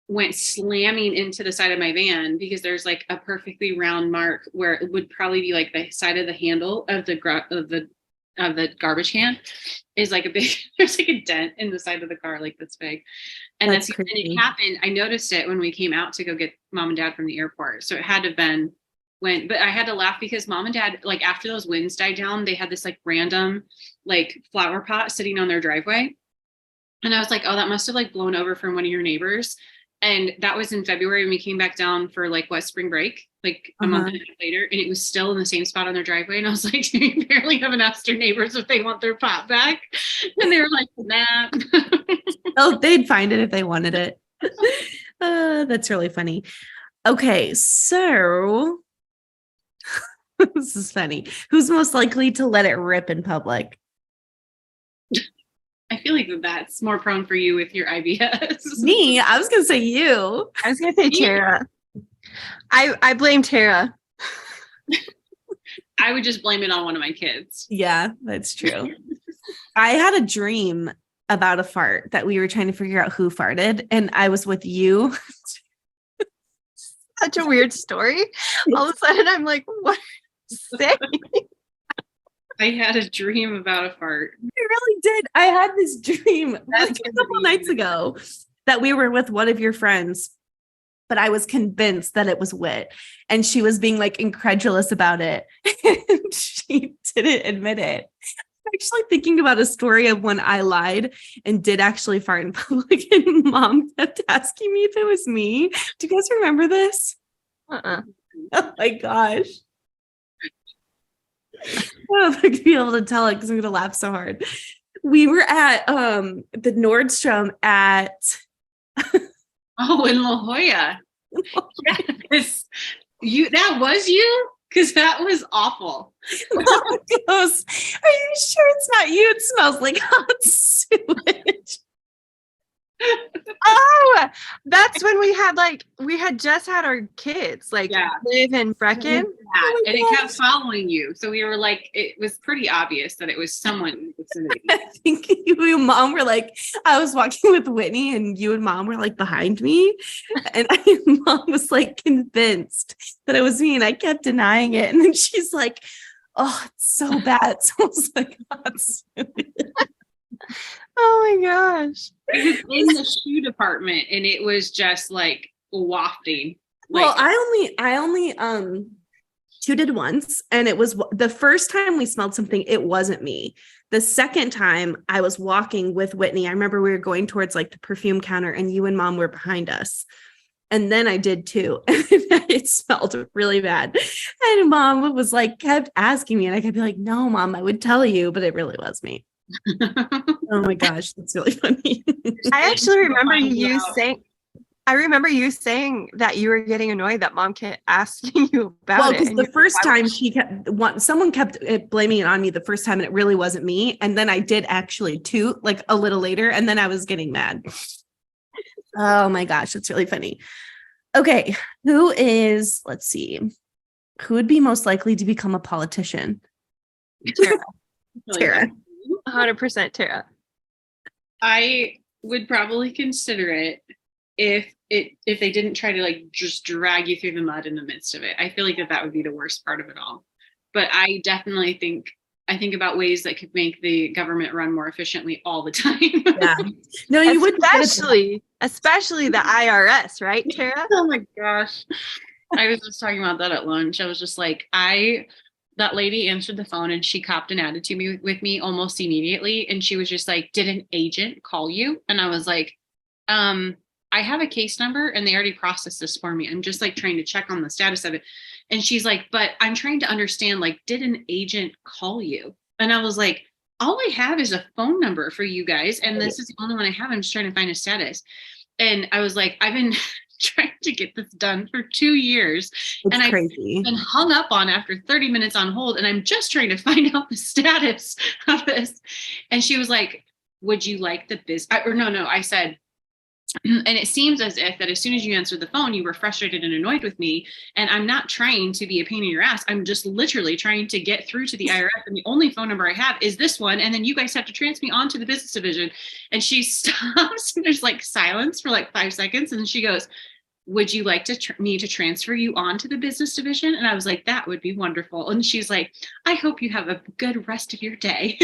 went slamming into the side of my van because there's like a perfectly round mark where it would probably be like the side of the handle of the garbage can is like a big, there's like a dent in the side of the car like this big. And That's and crazy. it happened. I noticed it when we came out to go get mom and dad from the airport. So it had to have been but I had to laugh because mom and dad, like after those winds died down, they had this like random like flower pot sitting on their driveway. And I was like, oh, that must have like blown over from one of your neighbors. And that was in February when we came back down for like spring break, like a month and a half later. And it was still in the same spot on their driveway. And I was like, you barely haven't asked your neighbors if they want their pot back. And they were like, nah. Oh, they'd find it if they wanted it. That's really funny. Okay, so this is funny. Who's most likely to let it rip in public? I feel like that's more prone for you with your IBS. Me? I was gonna say you. I was gonna say Tara. I blame Tara. I would just blame it on one of my kids. Yeah, that's true. I had a dream about a fart that we were trying to figure out who farted, and I was with you. Such a weird story. All of a sudden, I'm like, what? Say? I had a dream about a fart. I really did. I had this dream like a couple nights ago that we were with one of your friends, but I was convinced that it was Wit, and she was being like incredulous about it, and she didn't admit it. I'm actually thinking about a story of when I lied and did actually fart in public, and mom kept asking me if it was me. Do you guys remember this? Uh-uh. Oh my gosh. I don't know if I could be able to tell it because I'm gonna laugh so hard. We were at the Nordstrom at Oh, in La Jolla. Yes. That was you? Because that was awful. Mom goes, are you sure it's not you? It smells like hot sewage. Oh, that's when we had just had our kids, like Yeah. Liv and Brecken. Yeah. Oh my And it kept gosh. following you. So we were like, it was pretty obvious that it was someone in the vicinity. I think you and mom were like, I was walking with Whitney and you and mom were like behind me. And mom was like convinced that it was me and I kept denying it. And then she's like, oh, it's so bad. It smells like hot sewage. Oh my gosh. It was in the shoe department and it was just like wafting. Well, Like, I only tooted once, and it was the first time we smelled something, it wasn't me. The second time I was walking with Whitney, I remember we were going towards like the perfume counter and you and mom were behind us. And then I did too. And it smelled really bad. And mom was like, kept asking me, and I could be like, no, mom, I would tell you, but it really was me. Oh my gosh, that's really funny. I actually remember you Wow. saying that you were getting annoyed that mom kept asking you about Well, it. because and the you're like, first "Why time someone kept blaming it on me the first time, and it really wasn't me. And then I did actually toot like a little later, and then I was getting mad. Oh my gosh, that's really funny. Okay, let's see, who would be most likely to become a politician? Tara. Tara. 100% Tara. I would probably consider it if they didn't try to like just drag you through the mud in the midst of it. I feel like that would be the worst part of it all. But I definitely think I think about ways that could make the government run more efficiently all the time. Yeah. No, you would especially the IRS, right, Tara? Oh my gosh. I was just talking about that at lunch. I was just like, that lady answered the phone and she copped an attitude with me almost immediately. And she was just like, did an agent call you? And I was like, I have a case number and they already processed this for me. I'm just like trying to check on the status of it. And she's like, but I'm trying to understand, like, did an agent call you? And I was like, all I have is a phone number for you guys. And this is the only one I have. I'm just trying to find a status. And I was like, I've been trying to get this done for 2 years. It's and crazy. I've been hung up on after 30 minutes on hold. And I'm just trying to find out the status of this. And she was like, would you like the business? Or no, I said, and it seems as if that as soon as you answered the phone, you were frustrated and annoyed with me. And I'm not trying to be a pain in your ass. I'm just literally trying to get through to the IRS. And the only phone number I have is this one. And then you guys have to transfer me on to the business division. And she stops and there's like silence for like 5 seconds. And she goes, would you like me to transfer you on to the business division? And I was like, that would be wonderful. And she's like, I hope you have a good rest of your day.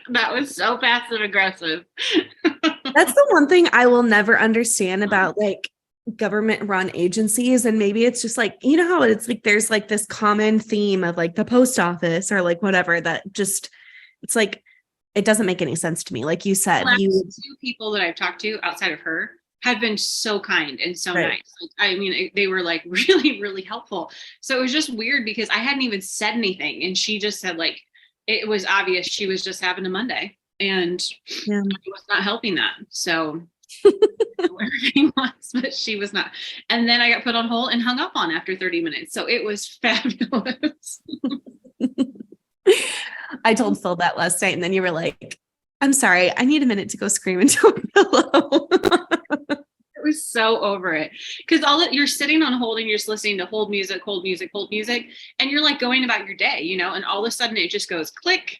That was so passive aggressive. That's the one thing I will never understand about like government run agencies. And maybe it's just like, you know how it's like, there's like this common theme of like the post office or like whatever that just, it's like, it doesn't make any sense to me. Like you said, two people that I've talked to outside of her have been so kind and so nice. Like, I mean, they were like really, really helpful. So it was just weird because I hadn't even said anything. And she just said like, it was obvious she was just having a Monday and I was not helping that. So everything was, but she was not. And then I got put on hold and hung up on after 30 minutes. So it was fabulous. I told Phil that last night and then you were like, I'm sorry, I need a minute to go scream into a pillow. It was so over it because you're sitting on hold and you're just listening to hold music, and you're like going about your day, you know, and all of a sudden it just goes click,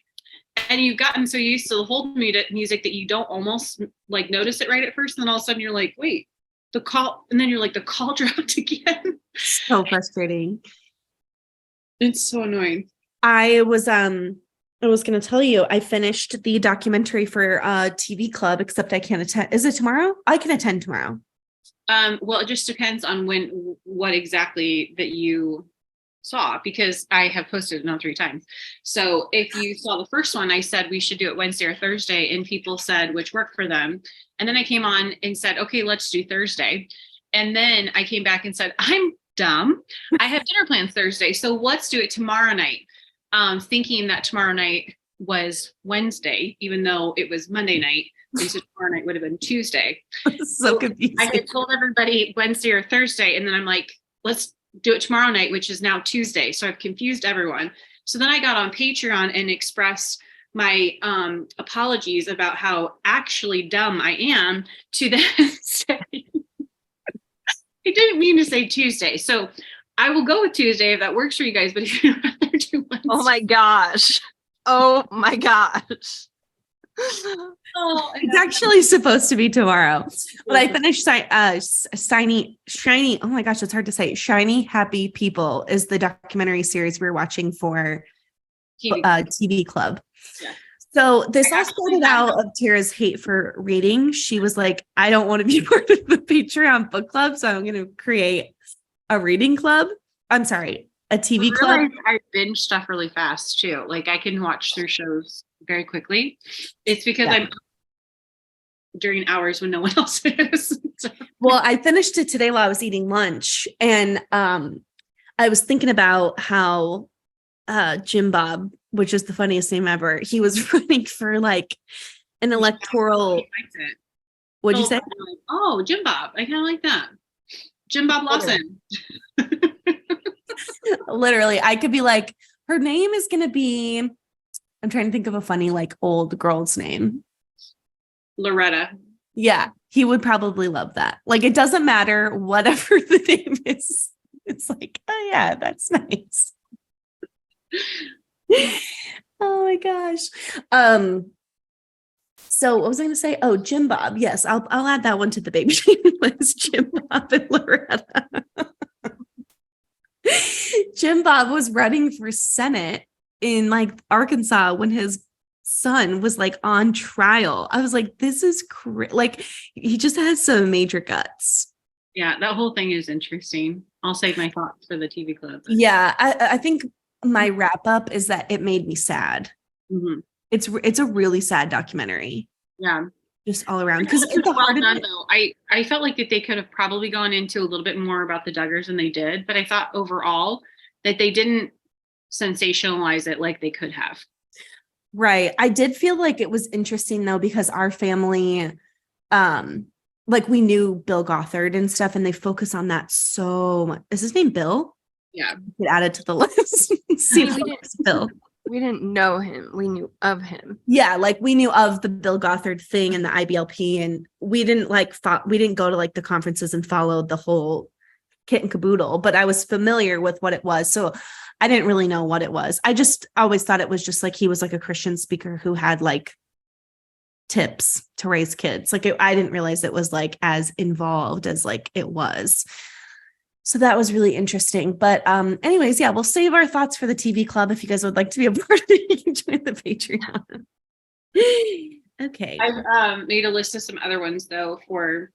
and you've gotten so used to the hold music that you don't almost like notice it right at first, and then all of a sudden you're like, wait, the call, and then you're like, the call dropped again. So frustrating. It's so annoying. I was going to tell you, I finished the documentary for TV Club, except I can't attend. Is it tomorrow? I can attend tomorrow. Well, it just depends on what exactly that you saw, because I have posted it now 3 times. So if you saw the first one, I said we should do it Wednesday or Thursday, and people said which worked for them. And then I came on and said, okay, let's do Thursday. And then I came back and said, I'm dumb. I have dinner plans Thursday. So let's do it tomorrow night. Thinking that tomorrow night was Wednesday, even though it was Monday night. And so tomorrow night would have been Tuesday. So confusing. I had told everybody Wednesday or Thursday, and then I'm like, let's do it tomorrow night, which is now Tuesday. So I've confused everyone. So then I got on Patreon and expressed my apologies about how actually dumb I am to then say, I didn't mean to say Tuesday. So I will go with Tuesday if that works for you guys, but if you'd rather do Wednesday. Oh my gosh. Oh my gosh. It's actually supposed to be tomorrow, but I finished shiny. Oh my gosh, it's hard to say. Shiny Happy People is the documentary series we're watching for TV Club. Yeah. So this all started out of Tara's hate for reading. She was like, I don't want to be part of the Patreon book club, so I'm going to create a reading club. I'm sorry, a TV club. I binge stuff really fast too. Like I can watch through shows very quickly. It's because I'm during hours when no one else is. So. Well, I finished it today while I was eating lunch, and I was thinking about how Jim Bob, which is the funniest name ever, he was running for like an electoral. What'd you say? Oh, Jim Bob. I kind of like that. Jim Bob Lawson. Literally, I could be like, her name is going to be, I'm trying to think of a funny, like old girl's name. Loretta. Yeah, he would probably love that. Like, it doesn't matter, whatever the name is. It's like, oh yeah, that's nice. Oh my gosh. So what was I going to say? Oh, Jim Bob. Yes, I'll add that one to the baby list. Jim Bob and Loretta. Jim Bob was running for Senate in like Arkansas when his son was like on trial. I was like, this is like he just has some major guts. Yeah, that whole thing is interesting. I'll save my thoughts for the TV club. Yeah, I think my wrap up is that it made me sad. Mm-hmm. It's a really sad documentary. Yeah, just all around. Because it's well done though. I felt like that they could have probably gone into a little bit more about the Duggars than they did, but I thought overall that they didn't sensationalize it like they could have. Right. I did feel like it was interesting though, because our family, like we knew Bill Gothard and stuff, and they focus on that so much. Is his name Bill? Yeah. Get added to the list. See, Bill. We didn't know him. We knew of him. Yeah, like we knew of the Bill Gothard thing and the IBLP, and we didn't we didn't go to like the conferences and follow the whole kit and caboodle, but I was familiar with what it was. So I didn't really know what it was. I just always thought it was just like he was like a Christian speaker who had like tips to raise kids. Like I didn't realize it was like as involved as like it was. So that was really interesting. But anyways, yeah, we'll save our thoughts for the TV club. If you guys would like to be a part of it, you can join the Patreon. Okay. I've made a list of some other ones though for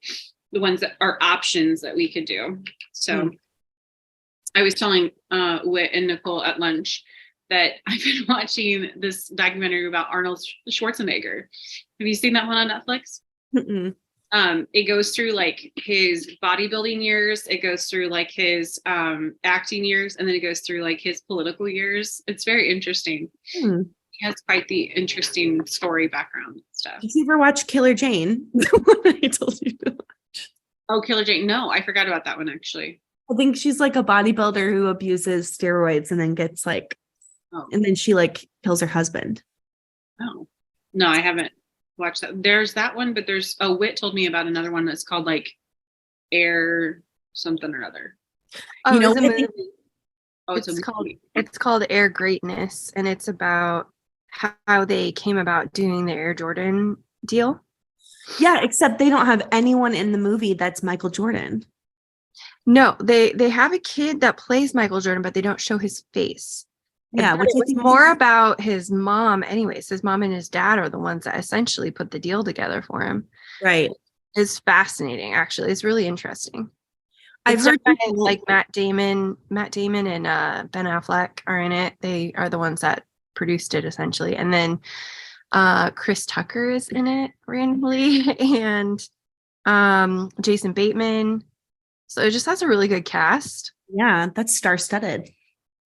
the ones that are options that we could do. So I was telling Whit and Nicole at lunch that I've been watching this documentary about Arnold Schwarzenegger. Have you seen that one on Netflix? Mm-mm. It goes through like his bodybuilding years, it goes through like his acting years, and then it goes through like his political years. It's very interesting. He has quite the interesting story background and stuff. Did you ever watch Killer Jane? The one I told you to watch. Oh, Killer Jane. No, I forgot about that one actually. I think she's like a bodybuilder who abuses steroids and then gets like, and then she like kills her husband. Oh, no, I haven't watched that. There's that one, but there's Whit told me about another one that's called like Air something or other. Oh, you know, it's a movie. Oh, it's called Air Greatness, and it's about how they came about doing the Air Jordan deal. Yeah, except they don't have anyone in the movie that's Michael Jordan. No, they have a kid that plays Michael Jordan, but they don't show his face. Yeah, which is more about his mom. Anyways, his mom and his dad are the ones that essentially put the deal together for him. Right. It's fascinating, actually. It's really interesting. I've heard people, like Matt Damon and Ben Affleck are in it. They are the ones that produced it essentially. And then Chris Tucker is in it randomly, and Jason Bateman. So it just has a really good cast. Yeah, that's star-studded.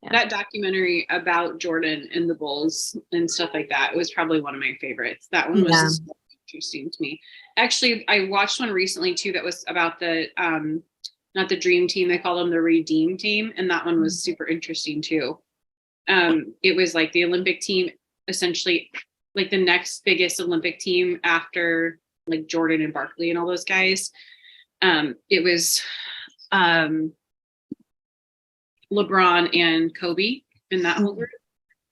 Yeah. That documentary about Jordan and the Bulls and stuff like that was probably one of my favorites. That one was so interesting to me. Actually, I watched one recently too that was about the not the dream team, they call them the redeem team, and that one was super interesting too. It was like the Olympic team, essentially like the next biggest Olympic team after like Jordan and Barkley and all those guys. It was LeBron and Kobe in that whole group,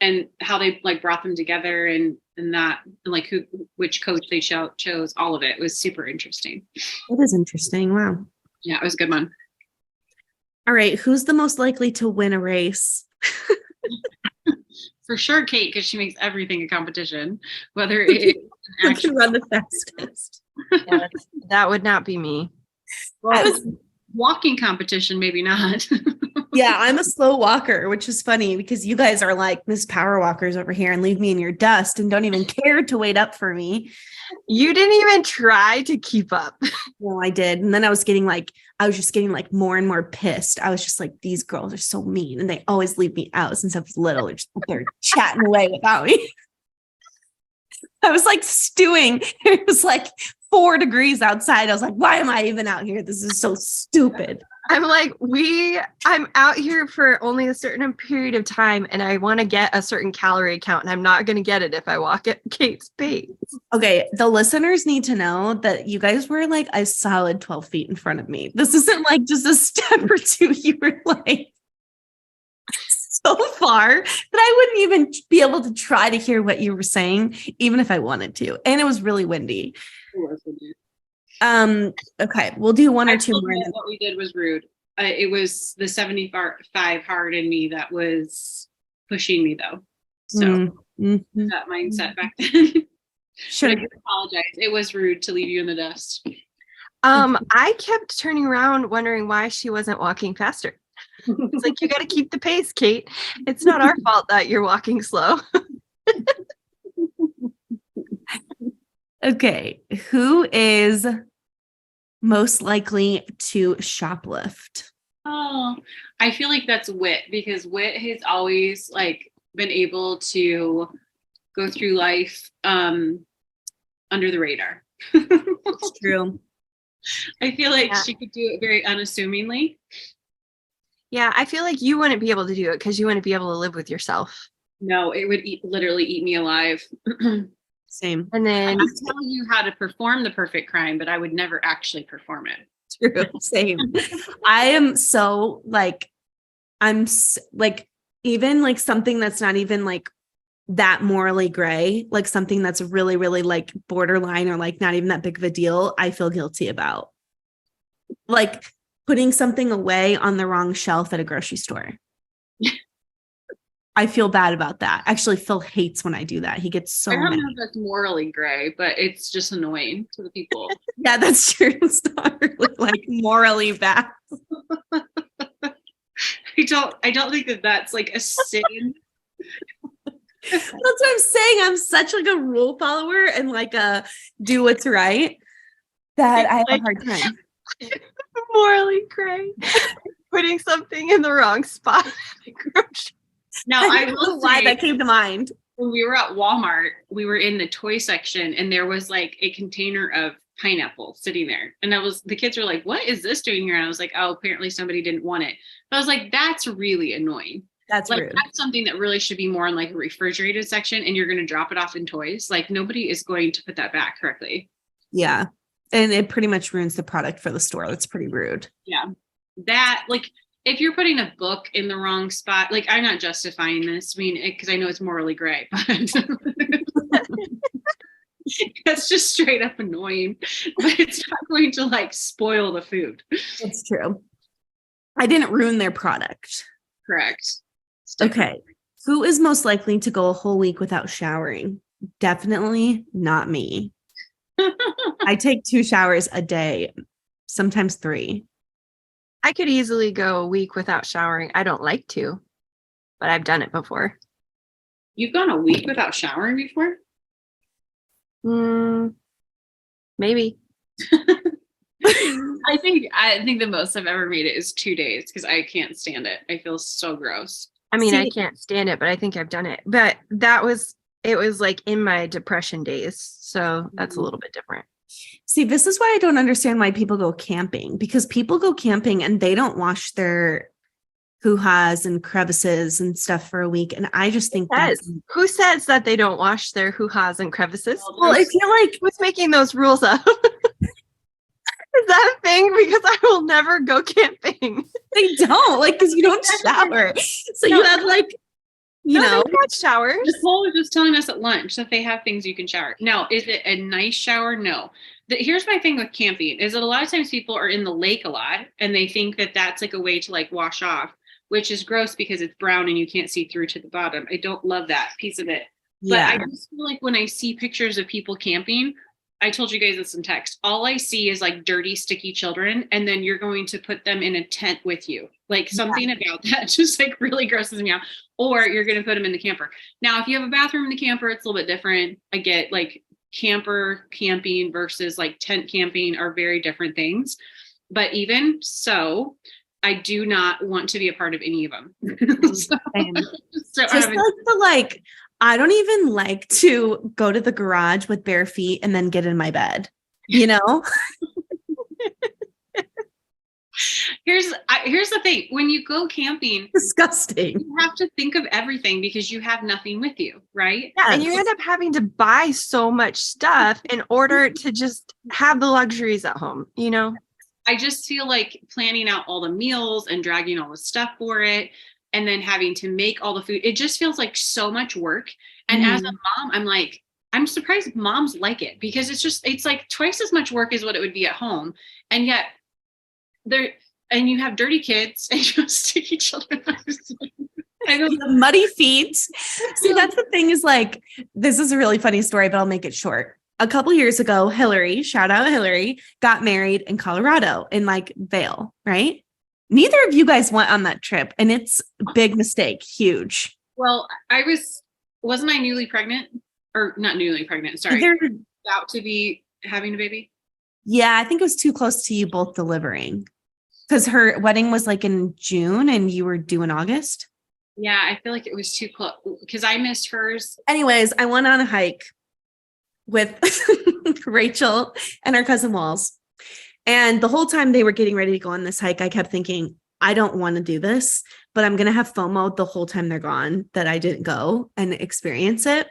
and how they like brought them together, and that, and like which coach they chose. All of it was super interesting. It is interesting. Wow. Yeah, it was a good one. All right, who's the most likely to win a race? For sure, Kait, because she makes everything a competition. Whether it can run the fastest. Yeah, that would not be me. Well, walking competition, maybe not. Yeah, I'm a slow walker, which is funny because you guys are like Miss Power Walkers over here and leave me in your dust and don't even care to wait up for me. You didn't even try to keep up. Well, I did. And then I was just getting like more and more pissed. I was just like, these girls are so mean and they always leave me out since I was little. They're chatting away without me. I was like stewing. It was like 4 degrees outside. I was like, why am I even out here? This is so stupid. I'm like, I'm out here for only a certain period of time, and I want to get a certain calorie count, and I'm not going to get it if I walk at Kate's pace. Okay, the listeners need to know that you guys were like a solid 12 feet in front of me. This isn't like just a step or two. You were like so far that I wouldn't even be able to try to hear what you were saying, even if I wanted to. And it was really windy. It was windy. Okay, we'll do one or two more. What we did was rude. It was the 75 hard in me that was pushing me though. So Mhm. that mindset back then. But Sure. I do apologize. It was rude to leave you in the dust. I kept turning around wondering why she wasn't walking faster. It's like, you got to keep the pace, Kate. It's not our fault that you're walking slow. Okay. Who is most likely to shoplift? Oh, I feel like that's Wit, because Wit has always like been able to go through life under the radar. It's true. I feel like Yeah. she could do it very unassumingly. Yeah, I feel like you wouldn't be able to do it because you wouldn't be able to live with yourself. No, it would literally eat me alive. Same. And I then, would tell you how to perform the perfect crime, but I would never actually perform it. True. Same. I am so like, like, even like something that's not even like that morally gray, like something that's really, really like borderline or like not even that big of a deal, I feel guilty about. Like putting something away on the wrong shelf at a grocery store. I feel bad about that. Actually, Phil hates when I do that. He gets so I don't mad. know if that's morally gray, but it's just annoying to the people. Yeah, that's true. It's not really like morally bad. I don't think that that's like a sin. That's what I'm saying. I'm such like a rule follower and like a do what's right that I have a hard time. morally gray, putting something in the wrong spot. Now, I I don't know will why say, that came to mind. when we were at Walmart, we were in the toy section and there was like a container of pineapple sitting there. And the kids were like, what is this doing here? And I was like, oh, apparently somebody didn't want it. But I was like, that's really annoying. That's Like, rude. that's something that really should be more in like a refrigerated section, and you're going to drop it off in toys. Like, nobody is going to put that back correctly. Yeah. And it pretty much ruins the product for the store. That's pretty rude. Yeah. That, like, if you're putting a book in the wrong spot, like, I'm not justifying this. I mean, because I know it's morally gray, but that's just straight up annoying. But it's not going to like spoil the food. That's true. I didn't ruin their product. Correct. Okay. Who is most likely to go a whole week without showering? Definitely not me. I take 2 showers a day, sometimes 3. I could easily go a week without showering. I don't like to, but I've done it before. You've gone a week without showering before? Maybe. I think the most I've ever made it is 2 days, because I can't stand it. I feel so gross. I mean, I See- can't stand it, but I think I've done it. But it was like in my depression days. So that's a little bit different. See, this is why I don't understand why people go camping, because people go camping and they don't wash their hoo-has and crevices and stuff for a week. And I just think that's Who says that they don't wash their hoo-has and crevices? well, I feel like Who's making those rules up? Is that a thing? Because I will never go camping. they don't like because you don't shower. So No. you have like, you know, they've got showers. Nicole was just telling us at lunch that they have things you can shower. Now, is it a nice shower? No. Here's my thing with camping is that a lot of times people are in the lake a lot and they think that that's like a way to like wash off, which is gross because it's brown and you can't see through to the bottom. I don't love that piece of it. But yeah. I just feel like when I see pictures of people camping, I told you guys this in text, all I see is like dirty, sticky children. And then you're going to put them in a tent with you. Like something about that just like really grosses me out. Or you're going to put them in the camper. Now, if you have a bathroom in the camper, it's a little bit different. I get like camper camping versus like tent camping are very different things. But even so, I do not want to be a part of any of them. so Just like I don't even like to go to the garage with bare feet and then get in my bed, you know? Here's the thing. When you go camping, Disgusting. you have to think of everything because you have nothing with you, right? Yeah, and you end up having to buy so much stuff in order to just have the luxuries at home, you know? I just feel like planning out all the meals and dragging all the stuff for it and then having to make all the food. It just feels like so much work. And as a mom, I'm like, I'm surprised moms like it because it's like twice as much work as what it would be at home. And yet and you have dirty kids and you have sticky children. You have muddy feet. See, that's the thing is like, this is a really funny story, but I'll make it short. A couple years ago, Hillary, shout out Hillary, got married in Colorado in like Vail, right? Neither of you guys went on that trip, and it's a big mistake, huge. Well, wasn't I newly pregnant? Or not newly pregnant, sorry. About to be having a baby? Yeah, I think it was too close to you both delivering. Because her wedding was like in June and you were due in August. Yeah, I feel like it was too close because I missed hers. Anyways, I went on a hike with Rachel and our cousin Walls. And the whole time they were getting ready to go on this hike, I kept thinking, I don't want to do this, but I'm going to have FOMO the whole time they're gone that I didn't go and experience it.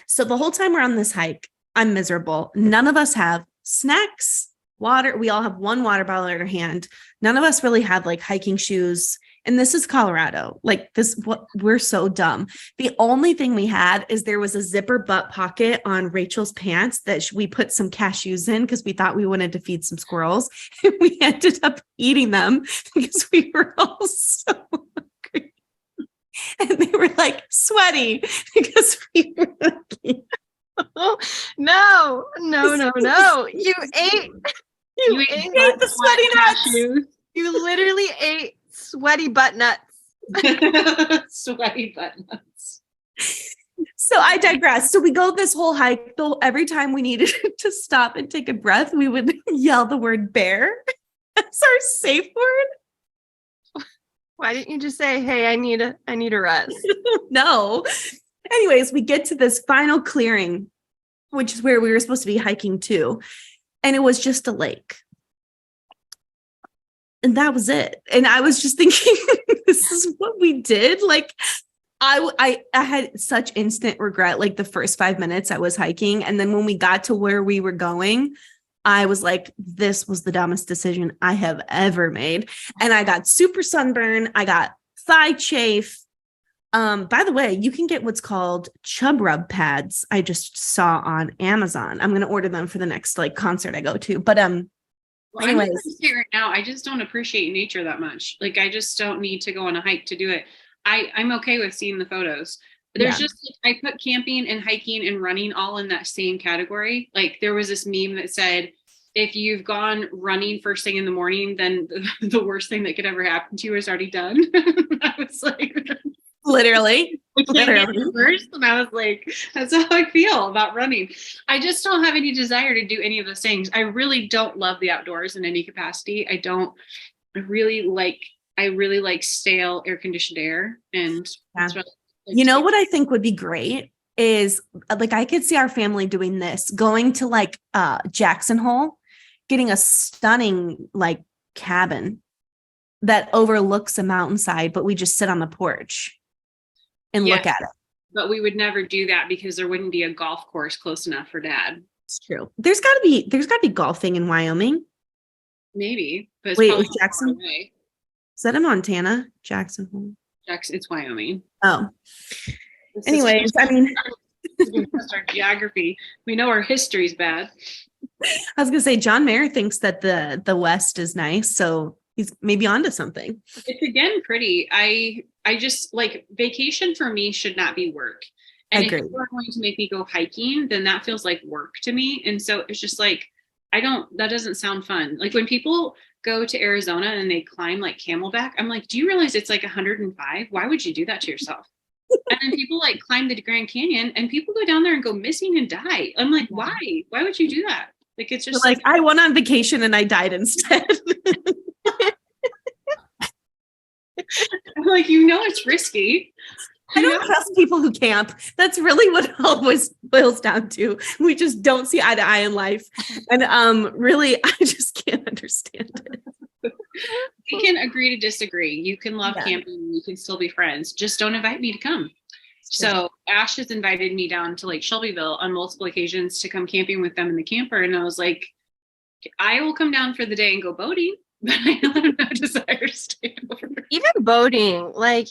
So the whole time we're on this hike, I'm miserable. None of us have snacks, water. We all have one water bottle in our hand. None of us really have like hiking shoes. And this is Colorado. Like this, we're so dumb. The only thing we had is there was a zipper butt pocket on Rachel's pants that we put some cashews in because we thought we wanted to feed some squirrels. And we ended up eating them because we were all so hungry. And they were like sweaty because we were like, oh, no. You ate the sweaty nuts. You literally ate sweaty butt nuts. Sweaty butt nuts. So I digress. So we go this whole hike. Though every time we needed to stop and take a breath, we would yell the word bear. That's our safe word. Why didn't you just say, hey, I need a rest? No. Anyways, we get to this final clearing, which is where we were supposed to be hiking to. And it was just a lake. And that was it. And I was just thinking, this is what we did. Like, I had such instant regret, like the first 5 minutes I was hiking. And then when we got to where we were going, I was like, this was the dumbest decision I have ever made. And I got super sunburn. I got thigh chafe. By the way, you can get what's called chub rub pads. I just saw on Amazon. I'm going to order them for the next like concert I go to. But, well, anyways, I'm gonna say right now, I just don't appreciate nature that much. Like, I just don't need to go on a hike to do it. I'm okay with seeing the photos. There's just, I put camping and hiking and running all in that same category. Like, there was this meme that said, if you've gone running first thing in the morning, then the worst thing that could ever happen to you is already done. I was like, literally. First, and I was like, that's how I feel about running. I just don't have any desire to do any of those things. I really don't love the outdoors in any capacity. I really like stale air conditioned air. And that's what you know what I think would be great is like, I could see our family doing this, going to like Jackson Hole, getting a stunning like cabin that overlooks a mountainside, but we just sit on the porch and look at it. But we would never do that because there wouldn't be a golf course close enough for Dad. It's true. There's got to be golfing in Wyoming. Maybe. But wait, is Jackson? Is that in Montana? Jackson Hole. It's Wyoming. Oh. Anyways, I mean, our geography. We know our history's bad. I was gonna say John Mayer thinks that the West is nice, so he's maybe onto something. It's again pretty. I just like vacation for me should not be work. And if you are going to make me go hiking, then that feels like work to me. And so it's just like, that doesn't sound fun. Like when people go to Arizona and they climb like Camelback, I'm like, do you realize it's like 105? Why would you do that to yourself? And then people like climb the Grand Canyon and people go down there and go missing and die. I'm like, why? Why would you do that? Like, it's just like I went on vacation and I died instead. I'm like, it's risky. I don't trust people who camp. That's really what it always boils down to. We just don't see eye to eye in life. And really, I just can't understand it. We can agree to disagree. You can love camping. You can still be friends. Just don't invite me to come. So Ash has invited me down to Lake Shelbyville on multiple occasions to come camping with them in the camper. And I was like, I will come down for the day and go boating, but I have no desire to stay over. Even boating, like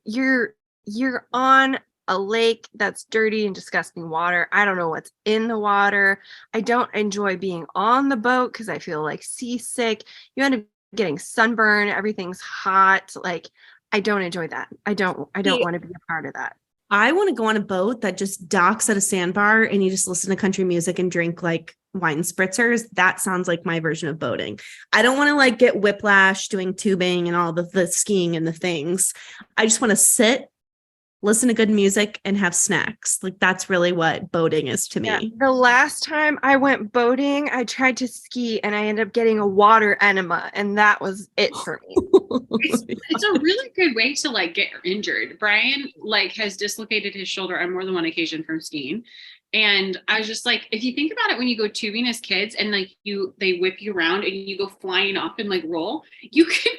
you're on a lake that's dirty and disgusting water. I don't know what's in the water. I don't enjoy being on the boat because I feel like seasick. You end up getting sunburn, everything's hot. Like, I don't enjoy that. I don't want to be a part of that. I want to go on a boat that just docks at a sandbar and you just listen to country music and drink like wine spritzers. That sounds like my version of boating. I don't want to like get whiplash doing tubing and all the skiing and the things. I just want to sit, listen to good music, and have snacks. Like that's really what boating is to me. Yeah. The last time I went boating, I tried to ski and I ended up getting a water enema, and that was it for me. It's a really good way to like get injured. Brian like has dislocated his shoulder on more than one occasion from skiing. And I was just like, if you think about it, when you go tubing as kids and like they whip you around and you go flying off and like roll, you can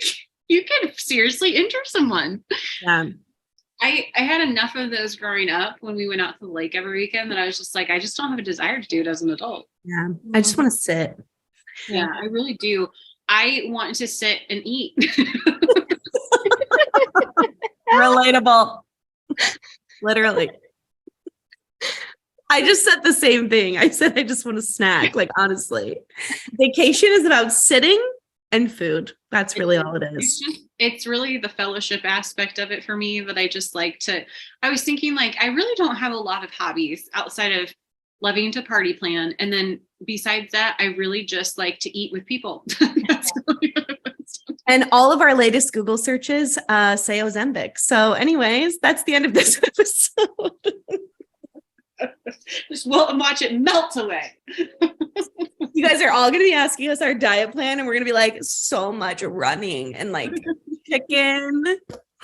seriously injure someone. Yeah. I had enough of those growing up when we went out to the lake every weekend that I was just like, I just don't have a desire to do it as an adult. Yeah. I just want to sit. Yeah, I really do. I want to sit and eat. Relatable. Literally. I just said the same thing. I said, I just want a snack. Like, honestly, vacation is about sitting and food. That's really all it is. It's really the fellowship aspect of it for me that I just like to. I was thinking like, I really don't have a lot of hobbies outside of loving to party plan. And then besides that, I really just like to eat with people. That's really and all of our latest Google searches say Ozempic. So anyways, that's the end of this episode. Just watch it melt away. You guys are all going to be asking us our diet plan, and we're going to be like, so much running and like chicken.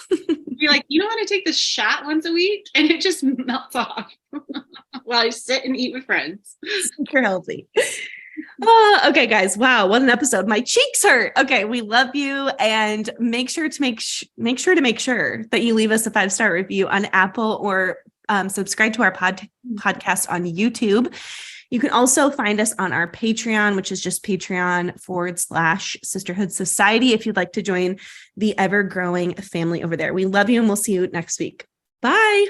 Be like, you know how to take this shot once a week? And it just melts off while I sit and eat with friends. Super healthy. Okay, guys. Wow, what an episode. My cheeks hurt. Okay, we love you, and make sure to make sure that you leave us a 5-star review on Apple, or subscribe to our podcast on YouTube. You can also find us on our Patreon, which is just Patreon.com/Sisterhood Society, if you'd like to join the ever-growing family over there. We love you, and we'll see you next week. Bye.